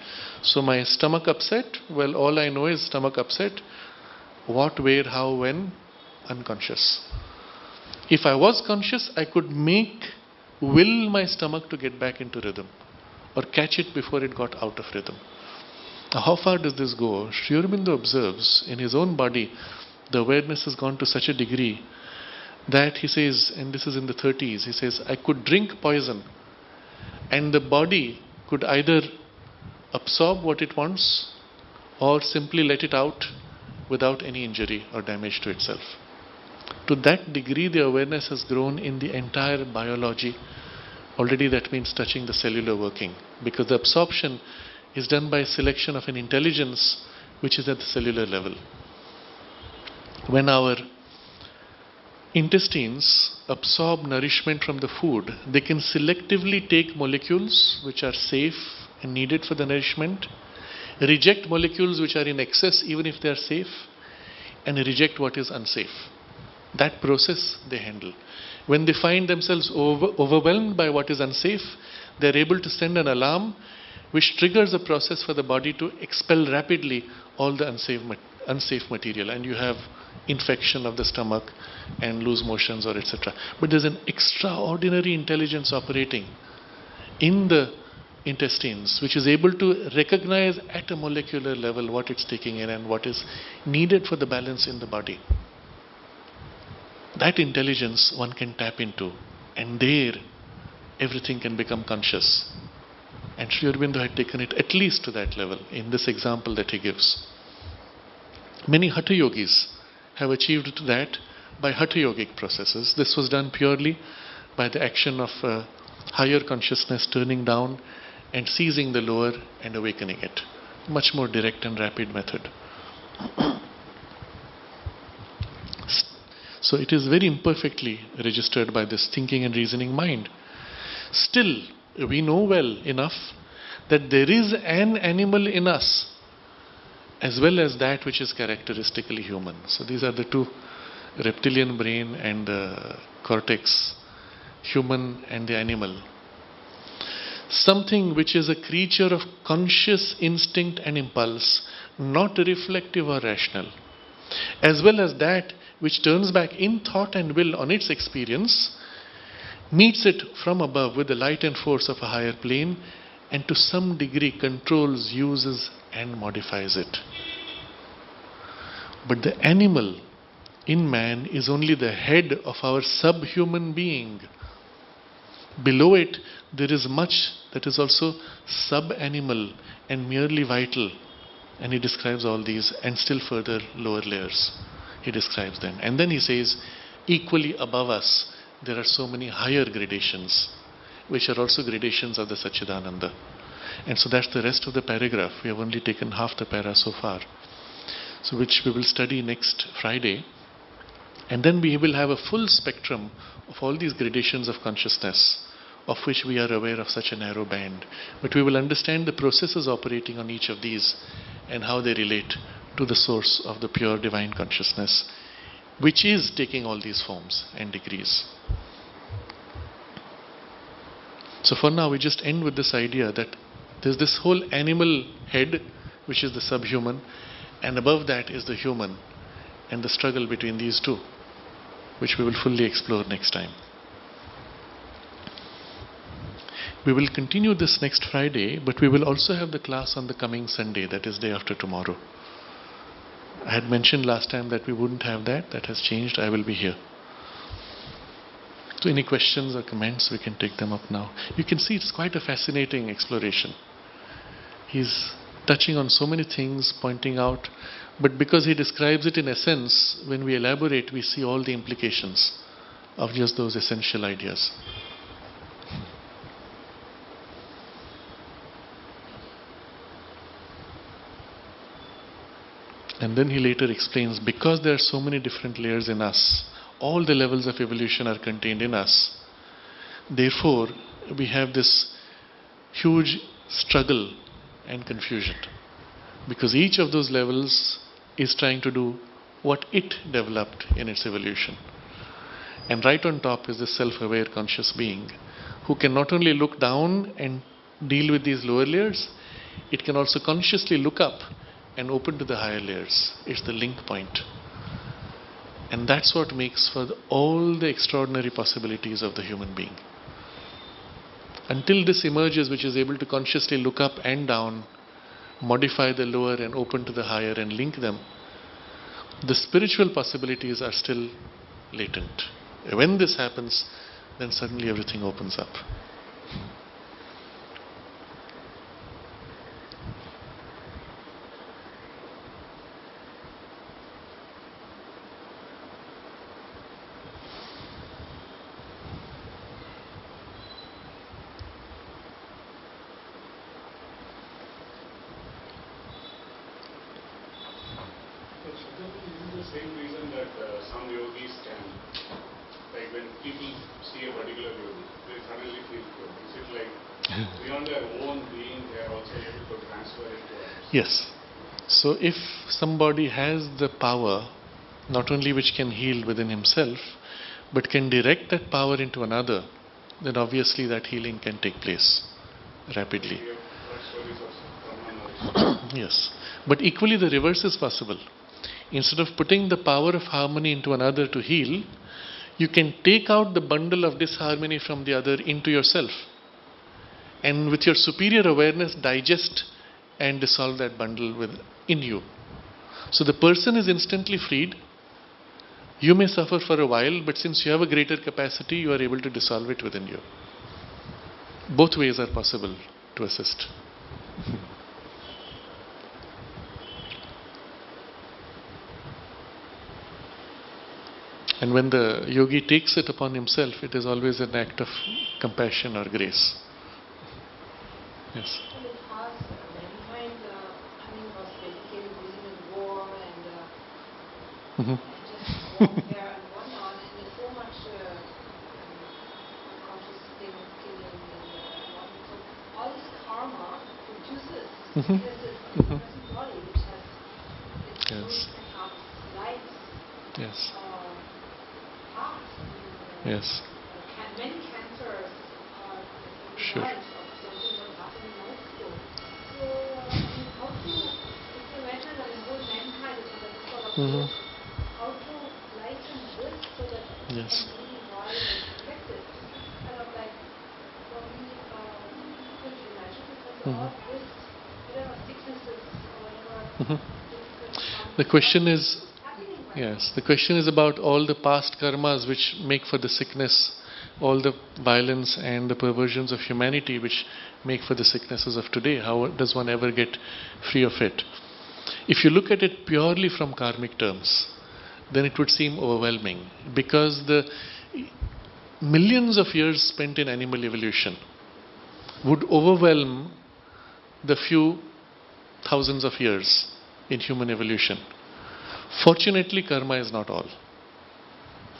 So my stomach upset, well, all I know is stomach upset. What, where, how, when? Unconscious. If I was conscious, I could will my stomach to get back into rhythm or catch it before it got out of rhythm. Now, how far does this go? Sri Aurobindo observes in his own body, the awareness has gone to such a degree that he says, and this is in the 30s, he says, I could drink poison and the body could either absorb what it wants or simply let it out without any injury or damage to itself. To that degree, the awareness has grown in the entire biology. Already that means touching the cellular working, because the absorption is done by selection of an intelligence which is at the cellular level. When our intestines absorb nourishment from the food, they can selectively take molecules which are safe and needed for the nourishment, reject molecules which are in excess even if they are safe, and reject what is unsafe. That process they handle. When they find themselves overwhelmed by what is unsafe, they are able to send an alarm which triggers a process for the body to expel rapidly all the unsafe material, and you have infection of the stomach and loose motions or etc. But there's an extraordinary intelligence operating in the intestines which is able to recognize at a molecular level what it's taking in and what is needed for the balance in the body. That intelligence one can tap into, and there everything can become conscious. And Sri Aurobindo had taken it at least to that level in this example that he gives. Many Hatha Yogis have achieved that by Hatha Yogic processes. This was done purely by the action of higher consciousness turning down and seizing the lower and awakening it. Much more direct and rapid method. So it is very imperfectly registered by this thinking and reasoning mind. Still, we know well enough that there is an animal in us as well as that which is characteristically human. So these are the two, reptilian brain and the cortex, human and the animal. Something which is a creature of conscious instinct and impulse, not reflective or rational, as well as that which turns back in thought and will on its experience, meets it from above with the light and force of a higher plane, and to some degree controls, uses and modifies it. But the animal in man is only the head of our subhuman being. Below it there is much that is also sub-animal and merely vital. And he describes all these and still further lower layers. He describes them. And then he says, equally above us, there are so many higher gradations, which are also gradations of the Satchidananda. And so that's the rest of the paragraph. We have only taken half the para so far. So which we will study next Friday. And then we will have a full spectrum of all these gradations of consciousness, of which we are aware of such a narrow band. But we will understand the processes operating on each of these and how they relate to the source of the pure divine consciousness, which is taking all these forms and degrees. So for now, we just end with this idea that there's this whole animal head, which is the subhuman, and above that is the human, and the struggle between these two, which we will fully explore next time. We will continue this next Friday, but we will also have the class on the coming Sunday, that is day after tomorrow. I had mentioned last time that we wouldn't have that. That has changed. I will be here. So any questions or comments, we can take them up now. You can see it's quite a fascinating exploration. He's touching on so many things, pointing out, but because he describes it in essence, when we elaborate, we see all the implications of just those essential ideas. And then he later explains, because there are so many different layers in us, all the levels of evolution are contained in us. Therefore, we have this huge struggle and confusion. Because each of those levels is trying to do what it developed in its evolution. And right on top is the self-aware conscious being, who can not only look down and deal with these lower layers, it can also consciously look up and open to the higher layers. It's the link point. And that's what makes for all the extraordinary possibilities of the human being. Until this emerges, which is able to consciously look up and down, modify the lower and open to the higher and link them, the spiritual possibilities are still latent. When this happens, then suddenly everything opens up. Same reason that some yogis can, like when people see a particular yogi, they suddenly feel good. Is it like beyond their own being, they are also able to transfer it to others? Yes. So if somebody has the power, not only which can heal within himself, but can direct that power into another, then obviously that healing can take place rapidly. We have heard stories of Brahman. Yes. But equally the reverse is possible. Instead of putting the power of harmony into another to heal, you can take out the bundle of disharmony from the other into yourself. And with your superior awareness, digest and dissolve that bundle within you. So the person is instantly freed. You may suffer for a while, but since you have a greater capacity, you are able to dissolve it within you. Both ways are possible to assist. And when the yogi takes it upon himself, it is always an act of compassion or grace. Yes. In the past, mankind, was basically busy with war and just warfare and whatnot, and there's so much conscious things, killing and whatnot. So all this karma produces this person body which has its Yes. and half lives. Yes. Past. Yes. Many cancers are the Sure. result of something that happened in high school. So, how to, if you imagine that the whole mankind is under this sort of Mhm. how to lighten this so that it Yes. can be wise and protected. Kind of like, for me, difficult to imagine because all this, whatever sicknesses or whatever difficult The question is, happening right yes, the question is about all the past karmas which make for the sickness, all the violence and the perversions of humanity which make for the sicknesses of today. How does one ever get free of it? If you look at it purely from karmic terms, then it would seem overwhelming, because the millions of years spent in animal evolution would overwhelm the few thousands of years in human evolution. Fortunately, karma is not all.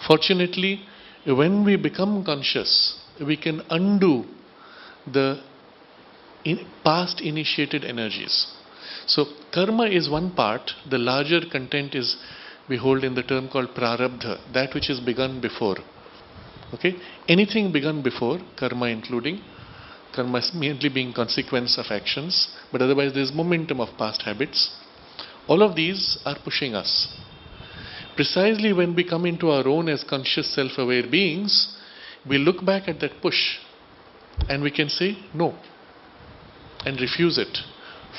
Fortunately, when we become conscious, we can undo the past initiated energies. So, karma is one part. The larger content is, we hold in the term called prarabdha, that which is begun before. Okay? Anything begun before, karma including, karma merely being consequence of actions, but otherwise there is momentum of past habits. All of these are pushing us. Precisely when we come into our own as conscious self-aware beings, we look back at that push and we can say no and refuse it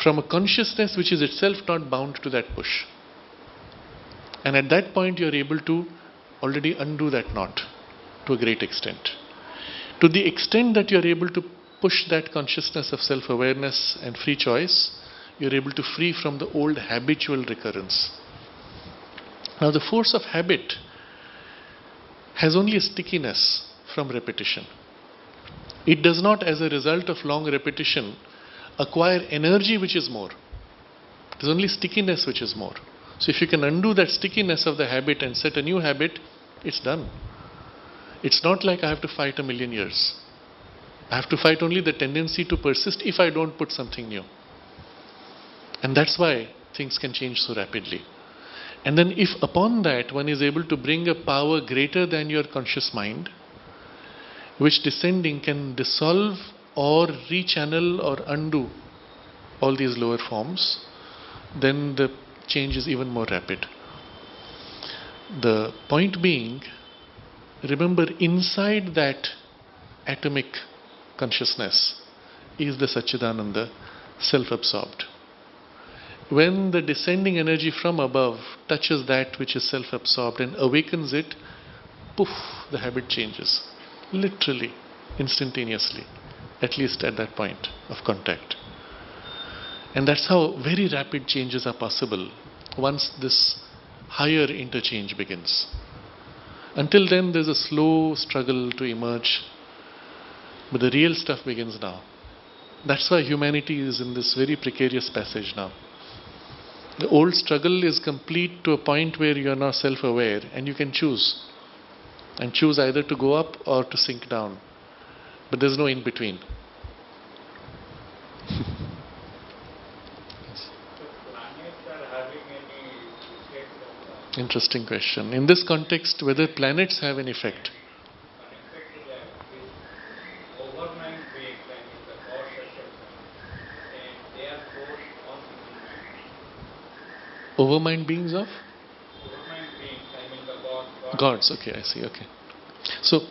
from a consciousness which is itself not bound to that push. And at that point you are able to already undo that knot to a great extent. To the extent that you are able to push that consciousness of self-awareness and free choice, you are able to free from the old habitual recurrence. Now the force of habit has only a stickiness from repetition. It does not, as a result of long repetition, acquire energy which is more. There's only stickiness which is more. So if you can undo that stickiness of the habit and set a new habit, it's done. It's not like I have to fight 1,000,000 years. I have to fight only the tendency to persist if I don't put something new. And that's why things can change so rapidly. And then if upon that one is able to bring a power greater than your conscious mind, which descending can dissolve or rechannel or undo all these lower forms, then the change is even more rapid. The point being, remember, inside that atomic consciousness is the Satchidananda, self-absorbed. When the descending energy from above touches that which is self-absorbed and awakens it, poof, the habit changes. Literally, instantaneously, at least at that point of contact. And that's how very rapid changes are possible once this higher interchange begins. Until then, there's a slow struggle to emerge, but the real stuff begins now. That's why humanity is in this very precarious passage now. The old struggle is complete to a point where you are now self-aware and you can choose. And choose either to go up or to sink down. But there's no in-between. Interesting question. In this context, whether planets have an effect. Overmind beings of? Gods, okay, I see, okay. So,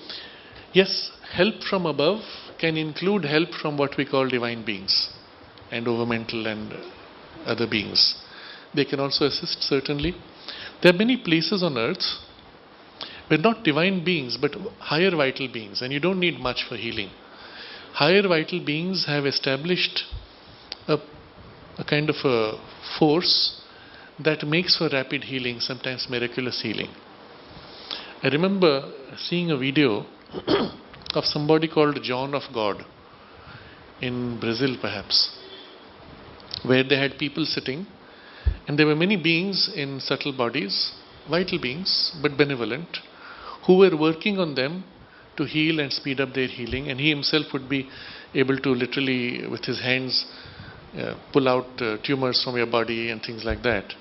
yes, help from above can include help from what we call divine beings and overmental and other beings. They can also assist, certainly. There are many places on earth where not divine beings but higher vital beings, and you don't need much for healing. Higher vital beings have established a kind of a force that makes for rapid healing, sometimes miraculous healing. I remember seeing a video of somebody called John of God in Brazil perhaps, where they had people sitting and there were many beings in subtle bodies, vital beings but benevolent, who were working on them to heal and speed up their healing, and he himself would be able to literally with his hands pull out tumors from your body and things like that,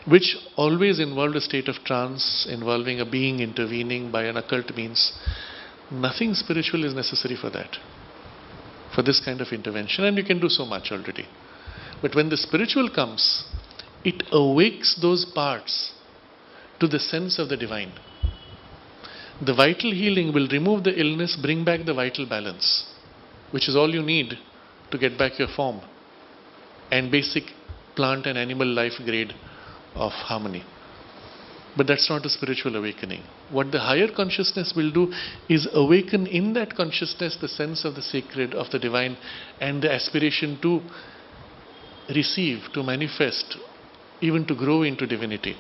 which always involved a state of trance involving a being intervening by an occult means. Nothing spiritual is necessary for that, for this kind of intervention, and you can do so much already. But when the spiritual comes, it awakes those parts to the sense of the divine. The vital healing will remove the illness, bring back the vital balance, which is all you need to get back your form and basic plant and animal life grade of harmony. But that's not a spiritual awakening. What the higher consciousness will do is awaken in that consciousness the sense of the sacred, of the divine, and the aspiration to receive, to manifest, even to grow into divinity.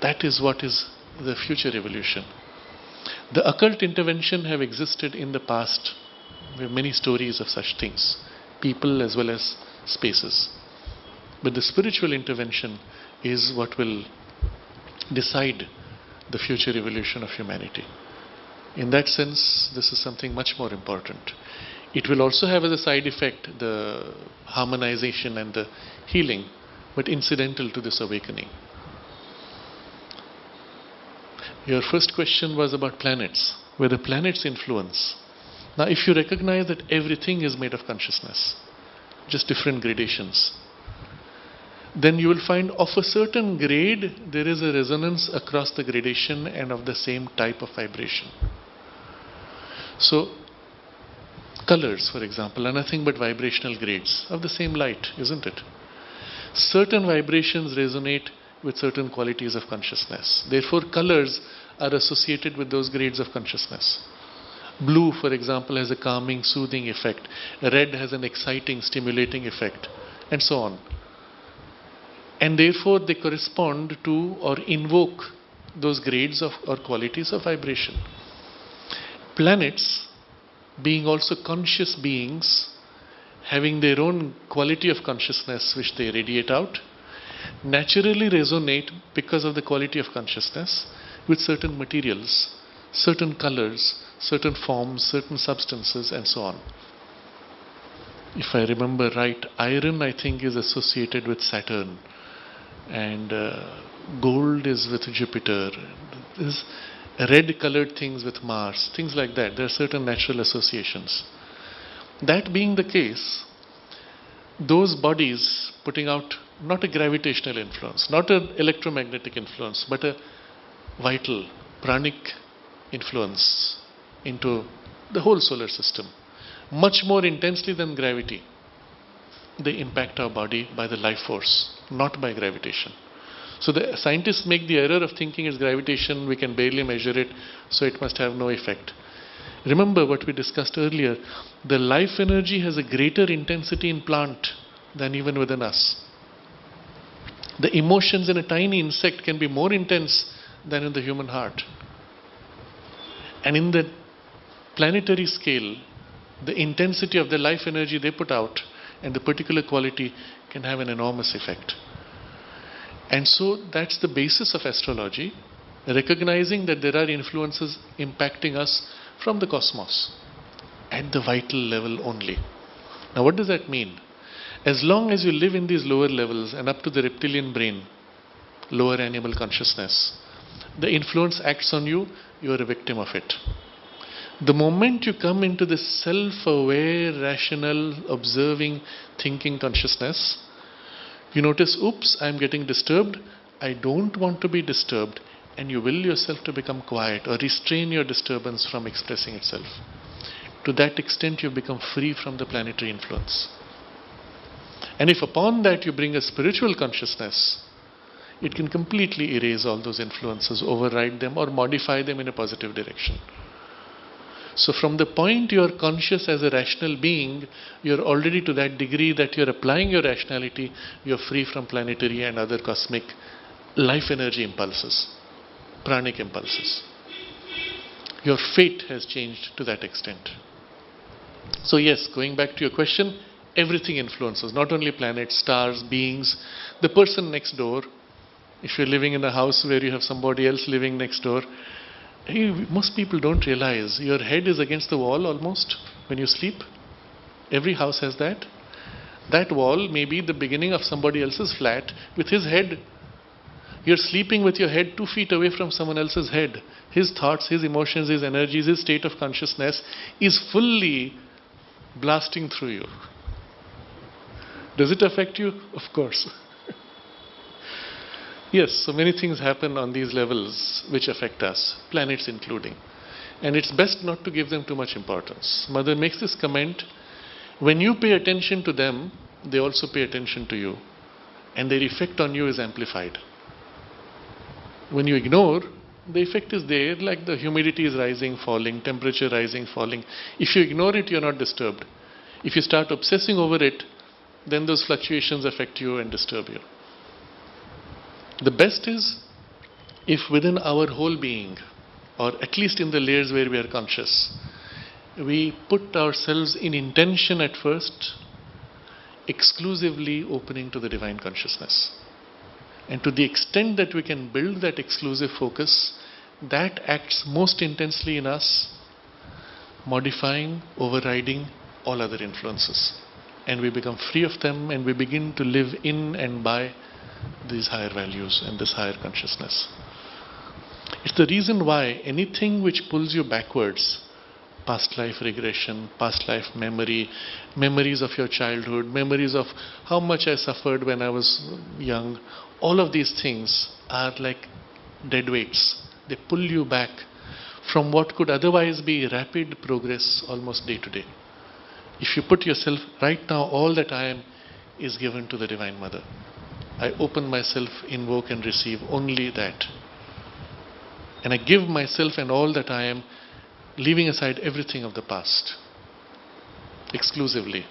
That is what is the future evolution. The occult intervention have existed in the past. We have many stories of such things, people as well as spaces. But the spiritual intervention is what will decide the future evolution of humanity. In that sense, this is something much more important. It will also have as a side effect the harmonization and the healing, but incidental to this awakening. Your first question was about planets, where the planets influence. Now, if you recognize that everything is made of consciousness, just different gradations, then you will find of a certain grade there is a resonance across the gradation and of the same type of vibration. So, colors, for example, are nothing but vibrational grades of the same light, isn't it? Certain vibrations resonate with certain qualities of consciousness. Therefore, colors are associated with those grades of consciousness. Blue, for example, has a calming, soothing effect. Red has an exciting, stimulating effect, and so on. And therefore, they correspond to or invoke those grades of or qualities of vibration. Planets, being also conscious beings, having their own quality of consciousness which they radiate out, naturally resonate because of the quality of consciousness with certain materials, certain colors, certain forms, certain substances, and so on. If I remember right, iron, I think, is associated with Saturn, and gold is with Jupiter. There's red colored things with Mars, things like that. There are certain natural associations. That being the case, those bodies putting out not a gravitational influence, not an electromagnetic influence, but a vital, pranic influence into the whole solar system, much more intensely than gravity. They impact our body by the life force, not by gravitation. So the scientists make the error of thinking it's gravitation, we can barely measure it, so it must have no effect. Remember what we discussed earlier, the life energy has a greater intensity in plant than even within us. The emotions in a tiny insect can be more intense than in the human heart. And in the planetary scale, the intensity of the life energy they put out and the particular quality can have an enormous effect. And so that's the basis of astrology, recognizing that there are influences impacting us from the cosmos at the vital level only. Now, what does that mean? As long as you live in these lower levels and up to the reptilian brain, lower animal consciousness, the influence acts on you, you are a victim of it. The moment you come into this self-aware, rational, observing, thinking consciousness, you notice, oops, I'm getting disturbed, I don't want to be disturbed, and you will yourself to become quiet or restrain your disturbance from expressing itself. To that extent, you become free from the planetary influence. And if upon that you bring a spiritual consciousness, it can completely erase all those influences, override them, or modify them in a positive direction. So from the point you are conscious as a rational being, you are already to that degree that you are applying your rationality, you are free from planetary and other cosmic life energy impulses, pranic impulses. Your fate has changed to that extent. So yes, going back to your question, everything influences, not only planets, stars, beings, the person next door. If you're living in a house where you have somebody else living next door, most people don't realize your head is against the wall almost when you sleep. Every house has that. That wall may be the beginning of somebody else's flat with his head. You're sleeping with your head 2 feet away from someone else's head. His thoughts, his emotions, his energies, his state of consciousness is fully blasting through you. Does it affect you? Of course. Yes, so many things happen on these levels which affect us, planets including. And it's best not to give them too much importance. Mother makes this comment, when you pay attention to them, they also pay attention to you. And their effect on you is amplified. When you ignore, the effect is there, like the humidity is rising, falling, temperature rising, falling. If you ignore it, you're not disturbed. If you start obsessing over it, then those fluctuations affect you and disturb you. The best is if within our whole being, or at least in the layers where we are conscious, we put ourselves in intention at first, exclusively opening to the divine consciousness. And to the extent that we can build that exclusive focus, that acts most intensely in us, modifying, overriding all other influences. And we become free of them, and we begin to live in and by these higher values and this higher consciousness. It's the reason why anything which pulls you backwards, past life regression, past life memory, memories of your childhood, memories of how much I suffered when I was young, all of these things are like dead weights. They pull you back from what could otherwise be rapid progress almost day to day. If you put yourself right now, all that I am is given to the Divine Mother. I open myself, invoke and receive only that. And I give myself and all that I am, leaving aside everything of the past, exclusively.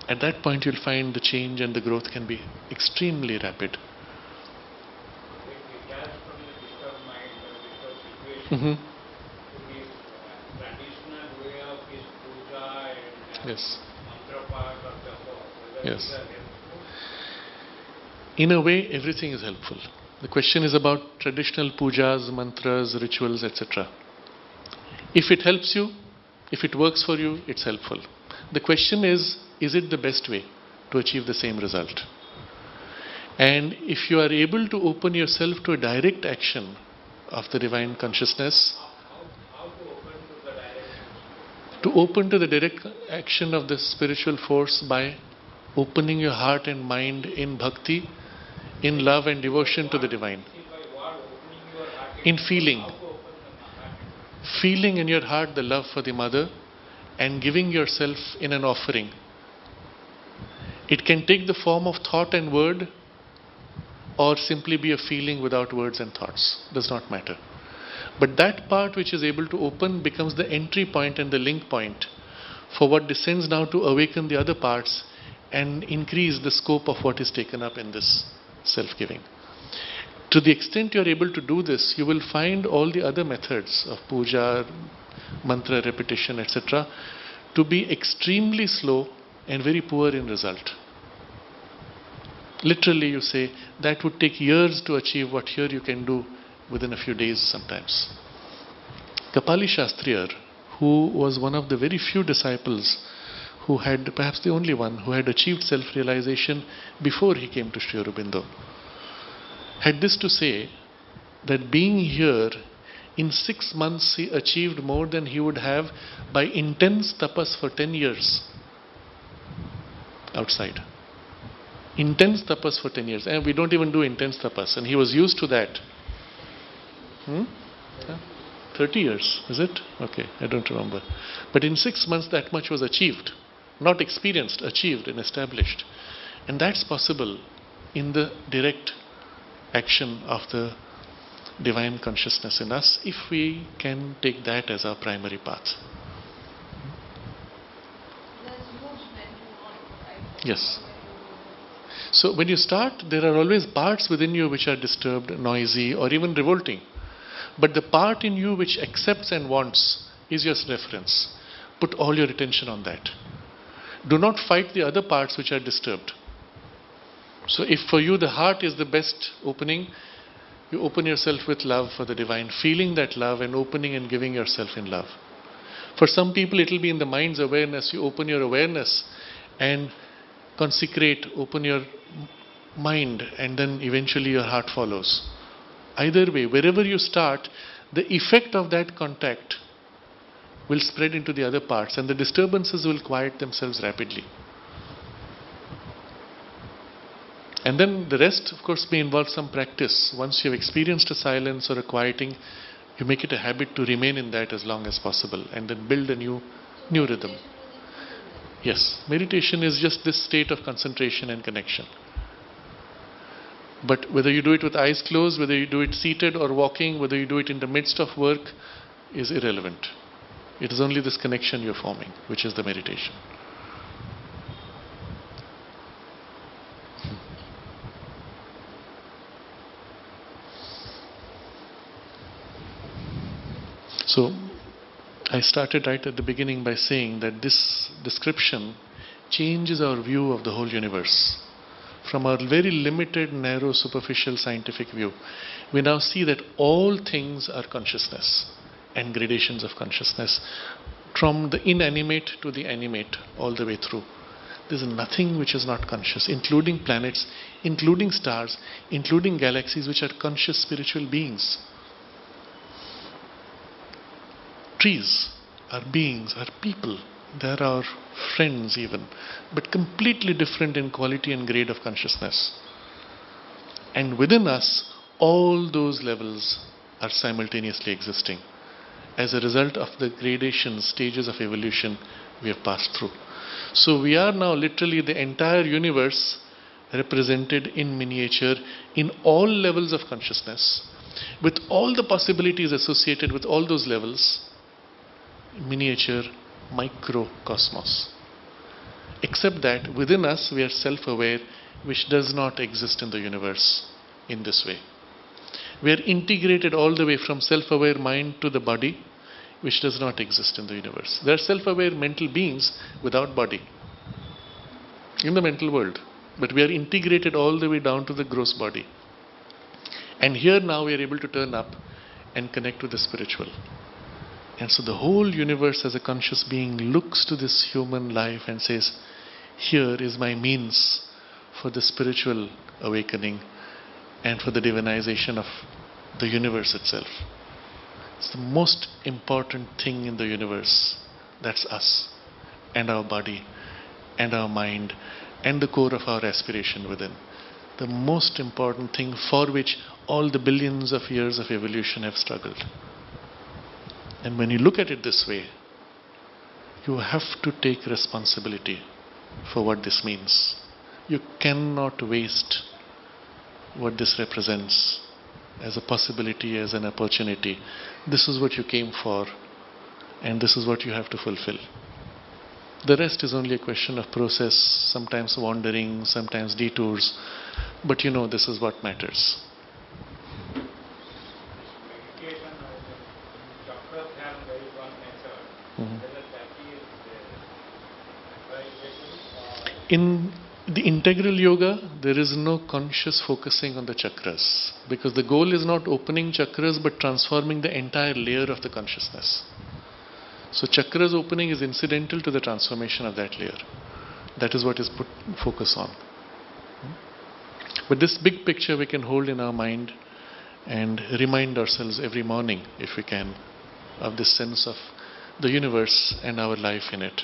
At that point you'll find the change and the growth can be extremely rapid. Mm-hmm. Traditional way of his puja and Yes. mantra part of the home. Yes. In a way, everything is helpful. The question is about traditional pujas, mantras, rituals, etc. If it helps you, if it works for you, it's helpful. The question is it the best way to achieve the same result? And if you are able to open yourself to a direct action of the divine consciousness, How to open to the direction? to open to the direct action of the spiritual force by opening your heart and mind in bhakti, in love and devotion to the divine. By what? Opening your heart. In feeling. How to open the heart? Feeling in your heart the love for the mother and giving yourself in an offering. It can take the form of thought and word, or simply be a feeling without words and thoughts. Does not matter. But that part which is able to open becomes the entry point and the link point for what descends now to awaken the other parts and increase the scope of what is taken up in this self-giving. To the extent you are able to do this, you will find all the other methods of puja, mantra repetition, etc., to be extremely slow and very poor in result. Literally, you say that would take years to achieve what here you can do within a few days sometimes. Kapali Shastriyar, who was one of the very few disciples who had, perhaps the only one, who had achieved self-realization before he came to Sri Aurobindo, had this to say, that being here, in 6 months he achieved more than he would have by intense tapas for 10 years outside. Intense tapas for 10 years. And we don't even do intense tapas. And he was used to that. 30 years, is it? Okay, I don't remember. But in 6 months that much was achieved. Not experienced, achieved and established. And that's possible in the direct action of the divine consciousness in us, if we can take that as our primary path. There's huge mental noise, right? Yes. So when you start, there are always parts within you which are disturbed, noisy, or even revolting. But the part in you which accepts and wants is your reference. Put all your attention on that. Do not fight the other parts which are disturbed. So if for you the heart is the best opening, you open yourself with love for the divine, feeling that love and opening and giving yourself in love. For some people it will be in the mind's awareness. You open your awareness and consecrate, open your mind, and then eventually your heart follows. Either way, wherever you start, the effect of that contact will spread into the other parts and the disturbances will quiet themselves rapidly. And then the rest, of course, may involve some practice. Once you have experienced a silence or a quieting, you make it a habit to remain in that as long as possible and then build a new rhythm. Yes, meditation is just this state of concentration and connection. But whether you do it with eyes closed, whether you do it seated or walking, whether you do it in the midst of work, is irrelevant. It is only this connection you're forming, which is the meditation. So, I started right at the beginning by saying that this description changes our view of the whole universe. From our very limited, narrow, superficial scientific view, we now see that all things are consciousness and gradations of consciousness, from the inanimate to the animate, all the way through. There is nothing which is not conscious, including planets, including stars, including galaxies, which are conscious spiritual beings. Trees are beings, are people. They are our friends even, but completely different in quality and grade of consciousness. And within us, all those levels are simultaneously existing as a result of the gradations, stages of evolution we have passed through. So we are now literally the entire universe represented in miniature in all levels of consciousness, with all the possibilities associated with all those levels. Miniature microcosmos. Except that within us we are self-aware, which does not exist in the universe in this way. We are integrated all the way from self-aware mind to the body, which does not exist in the universe. There are self-aware mental beings without body in the mental world, but we are integrated all the way down to the gross body. And here now we are able to turn up and connect with the spiritual. And so the whole universe as a conscious being looks to this human life and says, here is my means for the spiritual awakening and for the divinization of the universe itself. It's the most important thing in the universe. That's us and our body and our mind and the core of our aspiration within. The most important thing for which all the billions of years of evolution have struggled. And when you look at it this way, you have to take responsibility for what this means. You cannot waste what this represents as a possibility, as an opportunity. This is what you came for, and this is what you have to fulfill. The rest is only a question of process, sometimes wandering, sometimes detours, but you know this is what matters. In the integral yoga, there is no conscious focusing on the chakras, because the goal is not opening chakras but transforming the entire layer of the consciousness. So chakras opening is incidental to the transformation of that layer. That is what is put focus on. But this big picture we can hold in our mind and remind ourselves every morning, if we can, of this sense of the universe and our life in it.